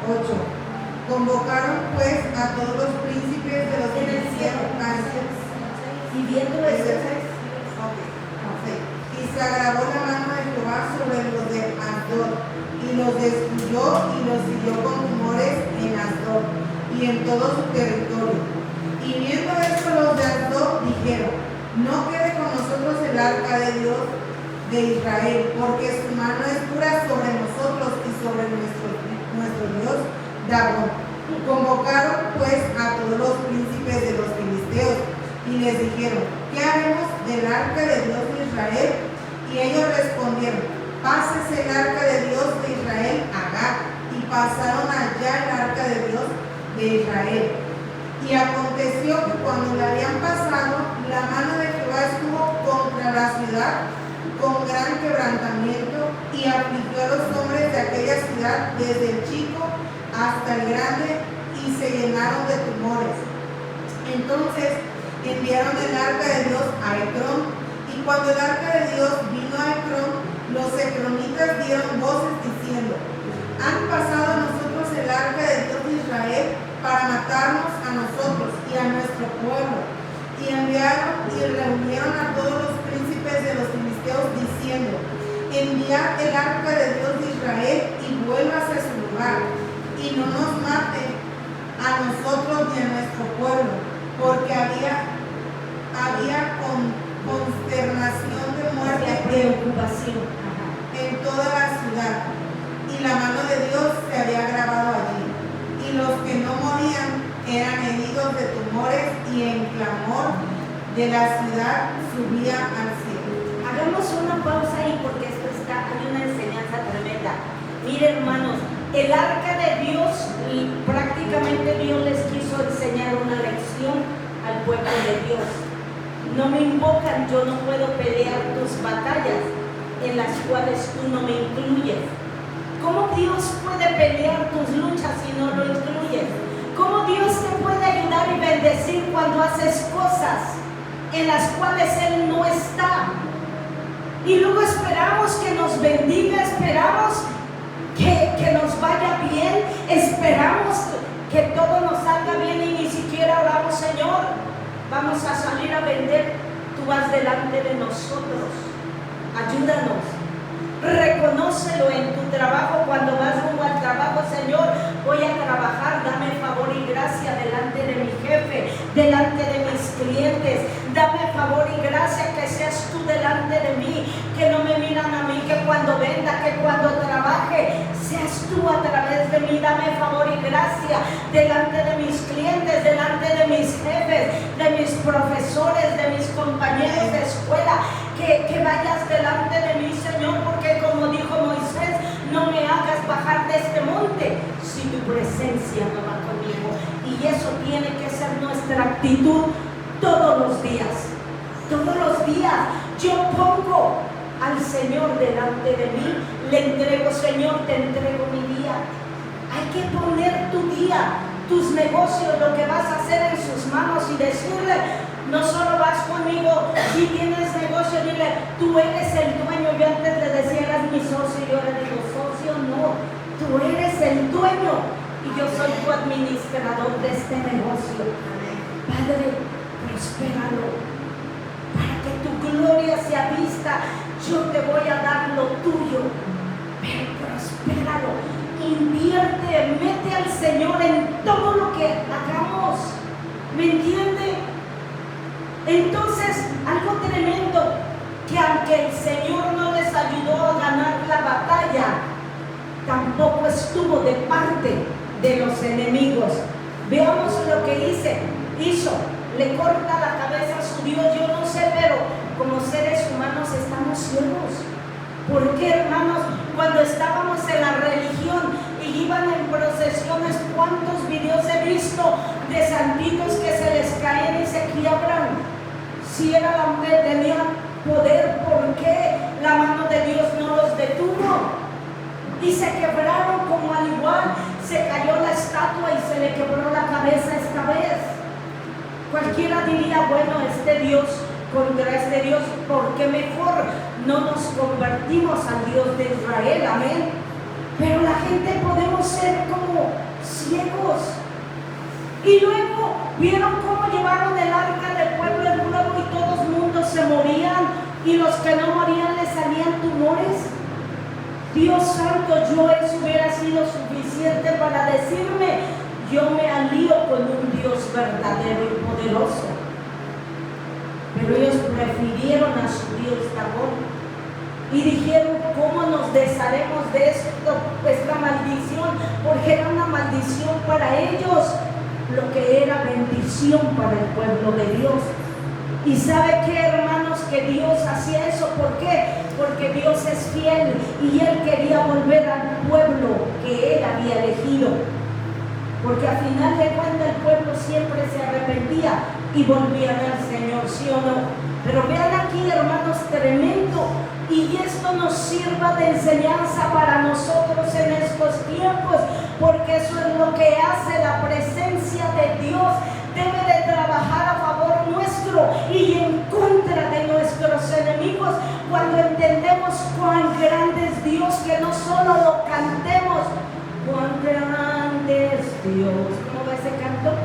8. Convocaron pues a todos los príncipes de los filisteos. Y viendo ¿Es eso, el 6? Ok. Y se agravó la mano de Jehová sobre los de Asdod, y los destruyó y los hirió con tumores en Asdod y en todo su territorio. Y viendo esto, los de Asdod dijeron, no quede con nosotros el arca de Dios de Israel, porque su mano es dura sobre nosotros y sobre nuestro Dios Dagón. Convocaron pues a todos los príncipes de los filisteos y les dijeron, ¿qué haremos del arca de Dios de Israel? Y ellos respondieron, pásese el arca de Dios de Israel a Gat. Y pasaron allá el arca de Dios de Israel. Y aconteció que cuando la habían pasado, la mano de Jehová estuvo contra la ciudad con gran quebrantamiento y afligió a los hombres de aquella ciudad, desde el chico hasta el grande, y se llenaron de tumores. Entonces enviaron el arca de Dios a Ecrón, y cuando el arca de Dios vino a Ecrón, los ecronitas dieron voces diciendo, han pasado a nosotros el arca de Dios de Israel para matarnos a nosotros y a nuestro pueblo. Y enviaron y reunieron a todos los príncipes de los filisteos diciendo, enviad el arca de Dios de Israel y vuélvase a su lugar, y no nos mate a nosotros ni a nuestro pueblo, porque había consternación de muerte preocupación en toda la ciudad, y la mano de Dios se había grabado allí, y los que no morían eran heridos de tumores, y en clamor de la ciudad subía al cielo. Hagamos una pausa ahí porque esto hay una enseñanza tremenda. Mire, hermanos, el arca de Dios, y prácticamente Dios les quiso enseñar una lección al pueblo de Dios. No me invocan, yo no puedo pelear tus batallas en las cuales tú no me incluyes. ¿Cómo Dios puede pelear tus luchas si no lo incluyes? ¿Cómo Dios te puede ayudar y bendecir cuando haces cosas en las cuales Él no está? Y luego esperamos que nos bendiga, esperamos que nos vaya bien, esperamos que todo nos salga bien y ni siquiera oramos, Señor, vamos a salir a vender, tú vas delante de nosotros, ayúdanos. Reconócelo en tu trabajo cuando vas rumbo al trabajo. Señor, voy a trabajar, dame favor y gracia delante de mi jefe, delante de mis clientes. Dame favor y gracia que seas tú delante de mí, que no me miran a mí, que cuando venda, que cuando trabaje, seas tú a través de mí. Dame favor y gracia delante de mis clientes, delante de mis jefes, de mis profesores, de mis compañeros de escuela. Que vayas delante de mí, Señor, porque como dijo Moisés, no me hagas bajar de este monte si tu presencia no va conmigo. Y eso tiene que ser nuestra actitud todos los días. Todos los días yo pongo al Señor delante de mí, le entrego, Señor, te entrego mi día. Hay que poner tu día, tus negocios, lo que vas a hacer en sus manos y decirle: no solo vas conmigo, si tienes negocio, dile, tú eres el dueño. Yo antes le decía, eras mi socio, y ahora digo, socio, no, tú eres el dueño y yo soy tu administrador de este negocio. Padre, prospéralo, para que tu gloria sea vista. Yo te voy a dar lo tuyo, pero prospéralo, invierte, mete al Señor en todo lo que hagamos. ¿Me entiende? Entonces, algo tremendo, que aunque el Señor no les ayudó a ganar la batalla, tampoco estuvo de parte de los enemigos. Veamos lo que hizo, le corta la cabeza a su Dios. Yo no sé, pero como seres humanos estamos ciegos. ¿Por qué, hermanos? Cuando estábamos en la religión y iban en procesiones, ¿cuántos videos he visto de santitos que se les caen y se quiebran? Si era la mujer, tenía poder, ¿por qué la mano de Dios no los detuvo? Y se quebraron como al igual, se cayó la estatua y se le quebró la cabeza esta vez. Cualquiera diría, bueno, este Dios contra este Dios, ¿por qué mejor no nos convertimos al Dios de Israel? Amén. Pero la gente podemos ser como ciegos. Y luego vieron cómo llevaron el arca del pueblo en fuego y todos los mundos se morían, y los que no morían les salían tumores. Dios santo, yo eso hubiera sido suficiente para decirme: yo me alío con un Dios verdadero y poderoso. Pero ellos prefirieron a su Dios Dagón y dijeron: ¿cómo nos desharemos de esta maldición? Porque era una maldición para ellos, lo que era bendición para el pueblo de Dios. Y ¿sabe qué, hermanos? Que Dios hacía eso. ¿Por qué? Porque Dios es fiel y Él quería volver al pueblo que Él había elegido. Porque al final de cuentas el pueblo siempre se arrepentía y volvían al Señor, ¿sí o no? Pero vean aquí, hermanos, tremendo. Y esto nos sirva de enseñanza para nosotros en estos tiempos, porque eso es lo que hace la presencia de Dios. Debe de trabajar a favor nuestro y en contra de nuestros enemigos. Cuando entendemos cuán grande es Dios, que no solo lo cantemos, cuán grande es Dios. ¿Cómo va ese canto?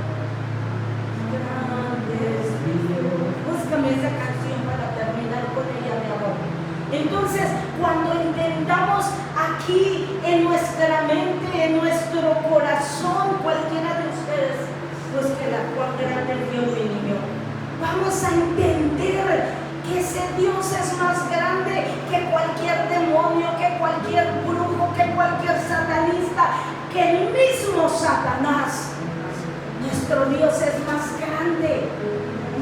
Grande es Dios. Búscame esa canción para terminar con ella, mi amor. Entonces, cuando entendamos aquí en nuestra mente, en nuestro corazón, cualquiera de ustedes, pues que la cuán grande es Dios, mi niño, vamos a entender que ese Dios es más grande que cualquier demonio, que cualquier brujo, que cualquier satanista, que el mismo Satanás. Nuestro Dios es más grande.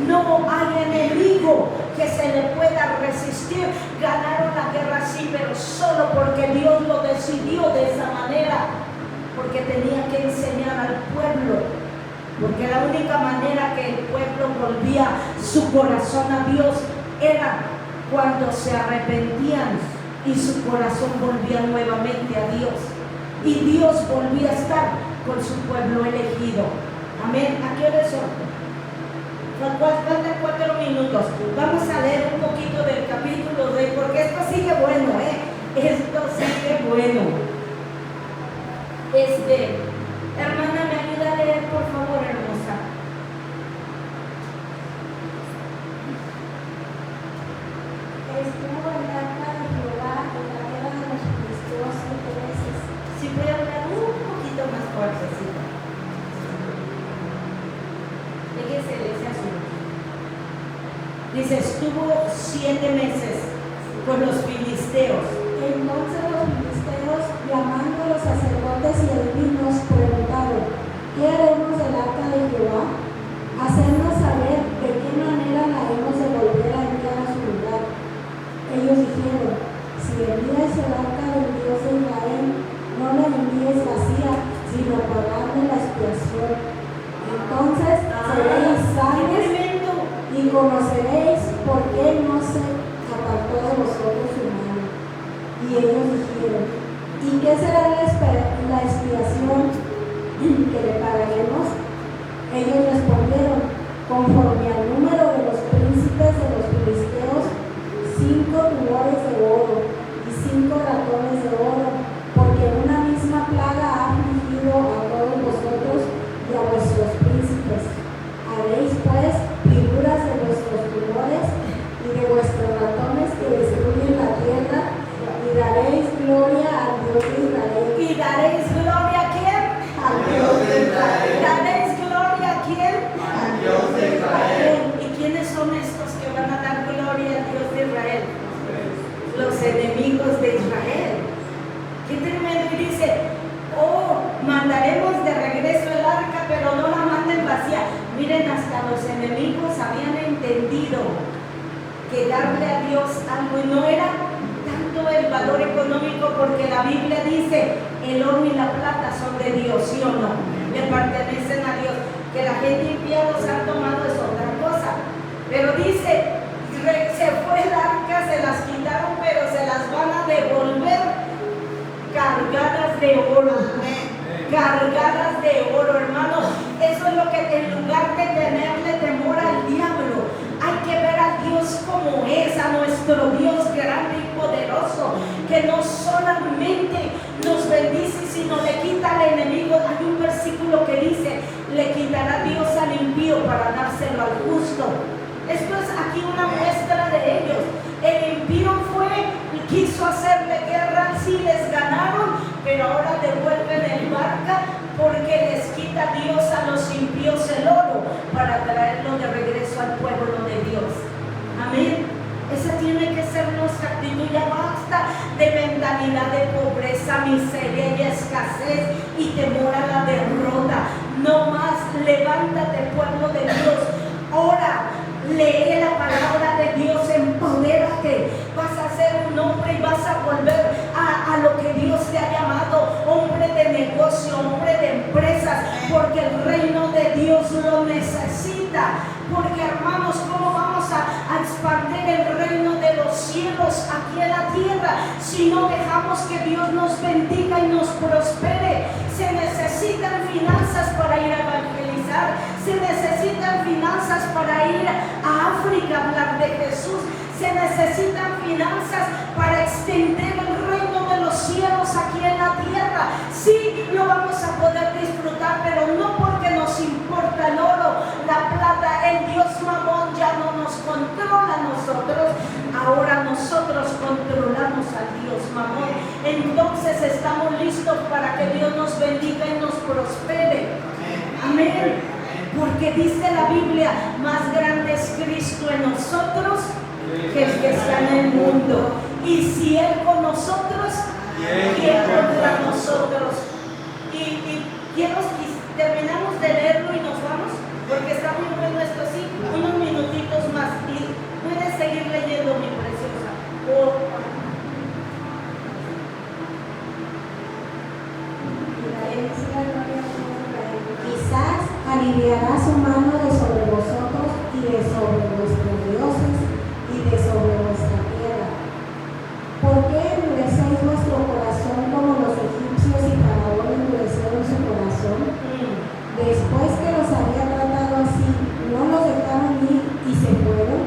No hay enemigo que se le pueda resistir. Ganaron la guerra, sí, pero solo porque Dios lo decidió de esa manera, porque tenía que enseñar al pueblo. Porque la única manera que el pueblo volvía su corazón a Dios era cuando se arrepentían y su corazón volvía nuevamente a Dios. Y Dios volvía a estar con su pueblo elegido. Amén. ¿A qué hora son? Faltan 4 minutos. Vamos a leer un poquito del capítulo 2, porque esto sigue bueno, Esto sigue bueno. Hermana, ¿me ayuda a leer, por favor, hermosa? Estuvo el arca de Jehová en la tierra Sí, voy a hablar un poquito más fuertecito. Fíjense, le dice a su dice, estuvo 7 meses con los filisteos. Entonces los filisteos, llamando a los sacerdotes y adivinos, preguntaron: ¿qué haremos del arca de Jehová? Hacernos saber de qué manera la hemos de volver a enviar a su lugar. Ellos dijeron: si envías el arca del Dios de Israel, no la envíes vacía, sino pagando la expiación. Entonces seréis salvos y conoceréis por qué no se apartó de vosotros su mano. Y ellos dijeron: ¿y qué será la expiación que le pagaremos? Ellos respondieron: conforme al número de los príncipes de los filisteos, 5 tumores de oro y 5 ratones de oro, porque una misma plaga ha afligido a todos vosotros y a vuestros príncipes. Haréis pues figuras de vuestros tumores y de vuestros ratones que destruyen la tierra, y daréis gloria al Dios de Israel. ¿Y daréis gloria a quién? Al Dios de Israel. ¿Daréis gloria a quién? Al Dios de Israel. ¿Y quiénes son estos que van a dar gloria al Dios de Israel? Los enemigos de Israel. Qué tremendo. Y dice: oh, mandaremos de regreso el arca, pero no la manden vacía. Miren, hasta los enemigos habían entendido que darle a Dios algo no era tanto el valor económico, porque la Biblia dice: el oro y la plata son de Dios, ¿sí o no? Le pertenecen a Dios. Que la gente impía los ha tomado es otra cosa. Pero dice, se fue el arca, se las quitaron, pero se las van a devolver cargadas de oro. Cargadas de oro, hermano. Eso es lo que, en lugar de tenerle temor al diablo, hay que ver a Dios como es, a nuestro Dios grande y poderoso, que no solamente nos bendice, sino le quita al enemigo. Hay un versículo que dice: le quitará Dios al impío para dárselo al justo. Esto es aquí una muestra de ellos. El impío quiso hacerle guerra, sí les ganaron, pero ahora devuelven el arca porque les quita Dios a los impíos el oro para traerlo de regreso al pueblo de Dios. Amén. Esa tiene que ser nuestra actitud. Ya basta de mentalidad de pobreza, miseria y escasez y temor a la derrota. No más. Levántate, pueblo de Dios. Ora, lee la palabra de Dios, empodérate. Vas a ser un hombre y vas a volver a lo que Dios te ha llamado, hombre de negocio, hombre de empresas, porque el reino de Dios lo necesita. Porque, hermanos, ¿cómo vamos a expandir el reino de los cielos aquí en la tierra si no dejamos que Dios nos bendiga y nos prospere? Se necesitan finanzas para ir a evangelizar, se necesitan finanzas para ir a África a hablar de Jesús, se necesitan finanzas para extender el reino de los cielos aquí en la tierra. Sí, lo vamos a poder disfrutar, pero no porque nos importa el oro, la plata, el Dios mamón ya no nos controla a nosotros. Ahora nosotros controlamos al Dios mamón. Entonces estamos listos para que Dios nos bendiga y nos prospere. Amén. Porque dice la Biblia: más grande es Cristo en nosotros que el que está en el mundo. Y si Él con nosotros, ¿quién contra nosotros? Y terminamos de leerlo y nos vamos, porque está muy bueno esto. Sí, unos minutitos más y puedes seguir leyendo, mi preciosa. Quizás aliviará su mano de sobre vosotros y de sobre vuestros dioses y de sobre vuestra tierra. ¿Por qué endurecéis vuestro corazón como los egipcios y Faraón endurecieron su corazón? Después que los había tratado así, ¿no los dejaron ir y se fueron?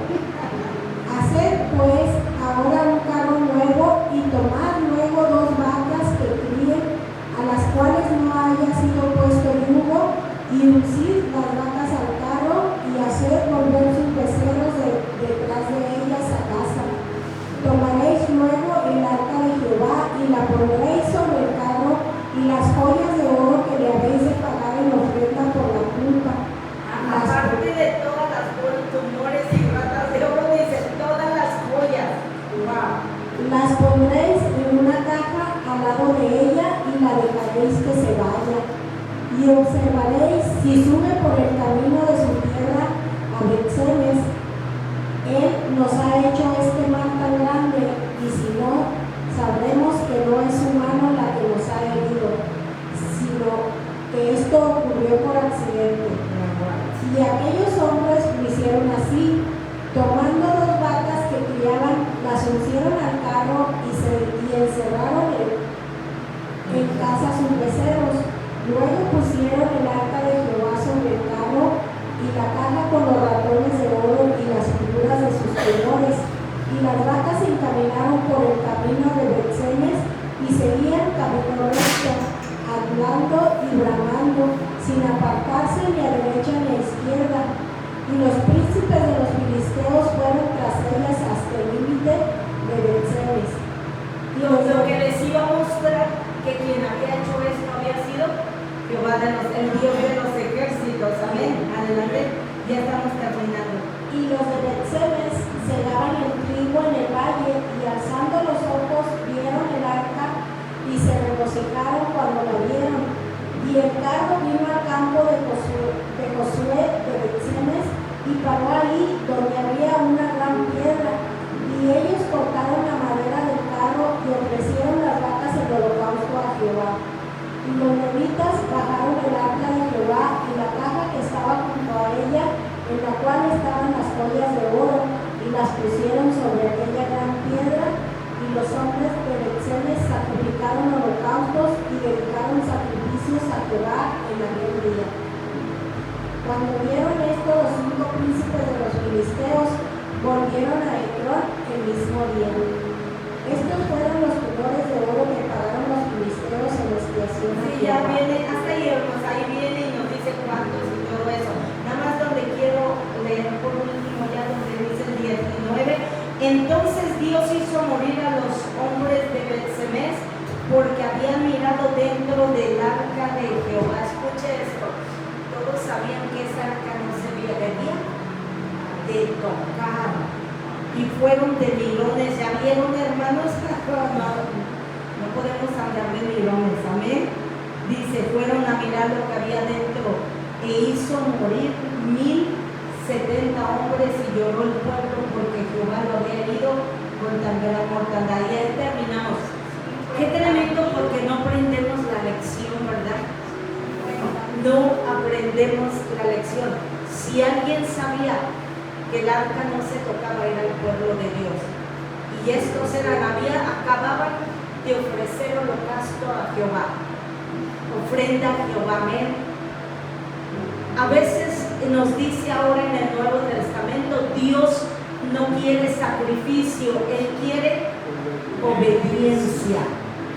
Haced pues ahora un carro nuevo y tomad luego 2 vacas que críen, a las cuales no haya sido puesto yugo, y uncid las vacas a al lado de ella y la dejaréis que se vaya. Y observaréis si sube por el camino de su tierra a Bet-Semes. Él nos ha hecho este mal tan grande, y si no, sabremos que no es su mano la que nos ha herido, sino que esto ocurrió por accidente. Y aquellos hombres lo hicieron así, tomando 2 vacas que criaban, las uncieron al carro y encerraron en casa sus becerros. Luego pusieron el arca de Jehová sobre el carro y la caja con los ratones de oro y las figuras de sus señores. Y las vacas se encaminaron por el camino de Bet-Semes y seguían camino recto, hablando y bramando, sin apartarse ni a derecha ni a izquierda. Y los príncipes de los filisteos fueron tras ellas hasta el límite de Bet-Semes. Lo que les iba a mostrar que quien había hecho esto había sido Jehová, el Dios de los ejércitos. Amén. Adelante, ya estamos terminando. Y los de Bet-Semes segaban el trigo en el valle, y alzando los ojos vieron el arca y se regocijaron cuando la vieron. Y el carro vino al campo de Josué de Bet-Semes y paró ahí donde había una gran piedra. Y ellos cortaron la madera del carro y ofrecieron las vacas en holocausto a Jehová. Y los levitas bajaron el arca de Jehová y la caja que estaba junto a ella, en la cual estaban las joyas de oro, y las pusieron sobre aquella gran piedra. Y los hombres de Bet-Semes sacrificaron holocaustos y dedicaron sacrificios a Jehová en aquel día. Cuando vieron esto, los 5 príncipes de los filisteos volvieron a Ecrón el mismo día. Estos fueron los tenores de oro que pagaron los filisteos en expiación a Sí, Jehová. ya viene, hasta ahí, pues ahí viene y nos dice cuántos y todo eso. Nada más donde quiero leer por último, ya donde dice el 19. Entonces Dios hizo morir a los hombres de Bet-Semes porque habían mirado dentro del arca de Jehová. Escuche esto. Todos sabían que esa arca no se debía de tocar. Y fueron de mirones. ¿Ya vieron, hermanos? No podemos hablar de mirones. Amén. Dice, fueron a mirar lo que había dentro e hizo morir 1070 hombres y lloró el pueblo porque Jehová lo había herido con tan gran mortandad. Y ahí terminamos. Qué tremendo, porque no aprendemos la lección, ¿verdad? No aprendemos la lección. Si alguien sabía que el arca no se tocaba, era el pueblo de Dios. Y estos acababan de ofrecer holocausto a Jehová, ofrenda a Jehová. Amén. A veces nos dice ahora en el Nuevo Testamento, Dios no quiere sacrificio, Él quiere obediencia.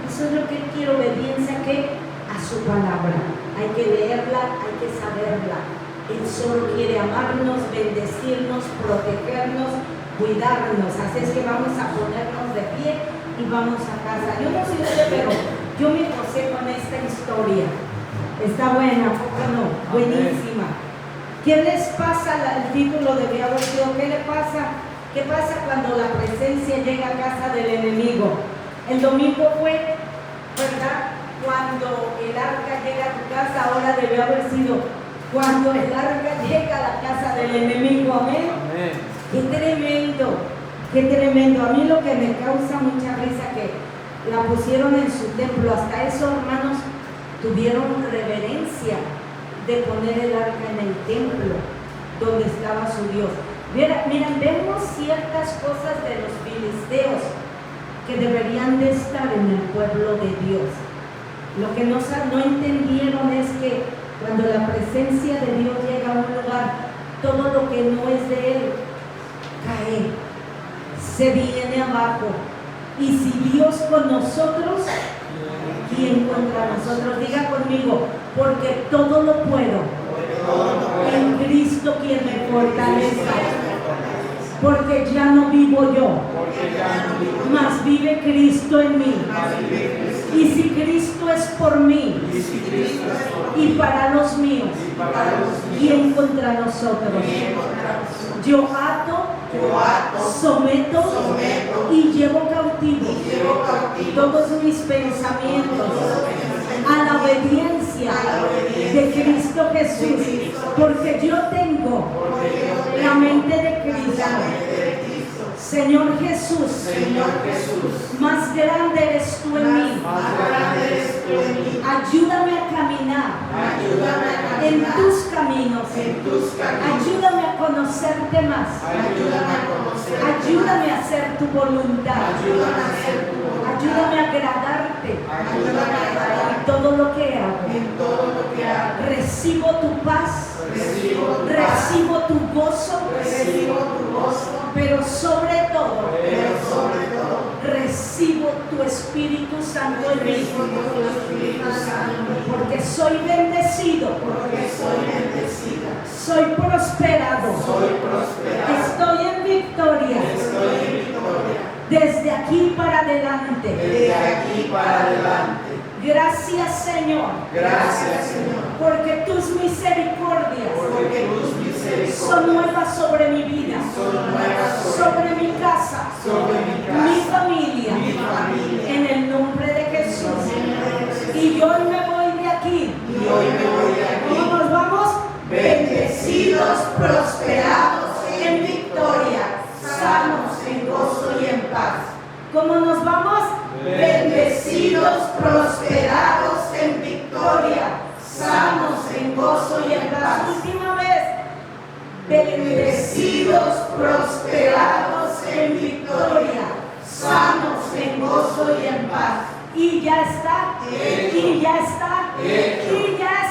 Eso es lo que Él quiere, obediencia a su palabra. Hay que leerla, hay que saberla. Él solo quiere amarnos, bendecirnos, protegernos, cuidarnos. Así es que vamos a ponernos de pie y vamos a casa. Yo no sé usted, pero yo me gocé con esta historia. Está buena, ¿por qué no? Buenísima. ¿Qué les pasa? El título debía haber sido ¿qué le pasa? ¿Qué pasa cuando la presencia llega a casa del enemigo? El domingo fue, ¿verdad? Cuando el arca llega a tu casa. Ahora debió haber sido cuando el arca llega a la casa del enemigo. Amén. Amén. Qué tremendo, qué tremendo. A mí lo que me causa mucha risa que la pusieron en su templo. Hasta eso, hermanos, tuvieron reverencia de poner el arca en el templo donde estaba su Dios. Miren, vemos ciertas cosas de los filisteos que deberían de estar en el pueblo de Dios. Lo que no entendieron es que cuando la presencia de Dios llega a un lugar, todo lo que no es de Él cae, se viene abajo. Y si Dios con nosotros, ¿quién contra nosotros? Diga conmigo, porque todo lo puedo en Cristo quien me fortalece. Porque ya no vivo yo, mas vive Cristo en mí. Y si Cristo es por mí y para los míos, ¿quién contra nosotros? Yo ato, someto y llevo cautivo cautivo todos mis pensamientos a la obediencia de Cristo Jesús, porque yo tengo la mente de Cristo. Señor Jesús, más grande eres tú en mí. Ayúdame a caminar en tus caminos. Ayúdame a conocerte más. Ayúdame a hacer tu voluntad. Ayúdame a agradarte en todo lo que hago. Recibo tu paz. Recibo tu gozo. Pero sobre todo, recibo tu Espíritu Santo en mí. Porque soy bendecido. Soy prosperado. Estoy en victoria. Desde aquí para adelante. Gracias, Señor. Porque tus misericordias son nuevas sobre mi vida, sobre mi casa, mi familia, en el nombre de Jesús. Y hoy me voy de aquí. ¿Cómo nos vamos? Bendecidos, prosperados, en victoria, sanos, en gozo y en paz. ¿Cómo nos vamos? Bendecidos, prosperados, en victoria, sanos, en gozo y en paz. Última vez. Bendecidos, prosperados, en victoria, sanos, en gozo y en paz. Y ya está. Y ya está. Y ya está.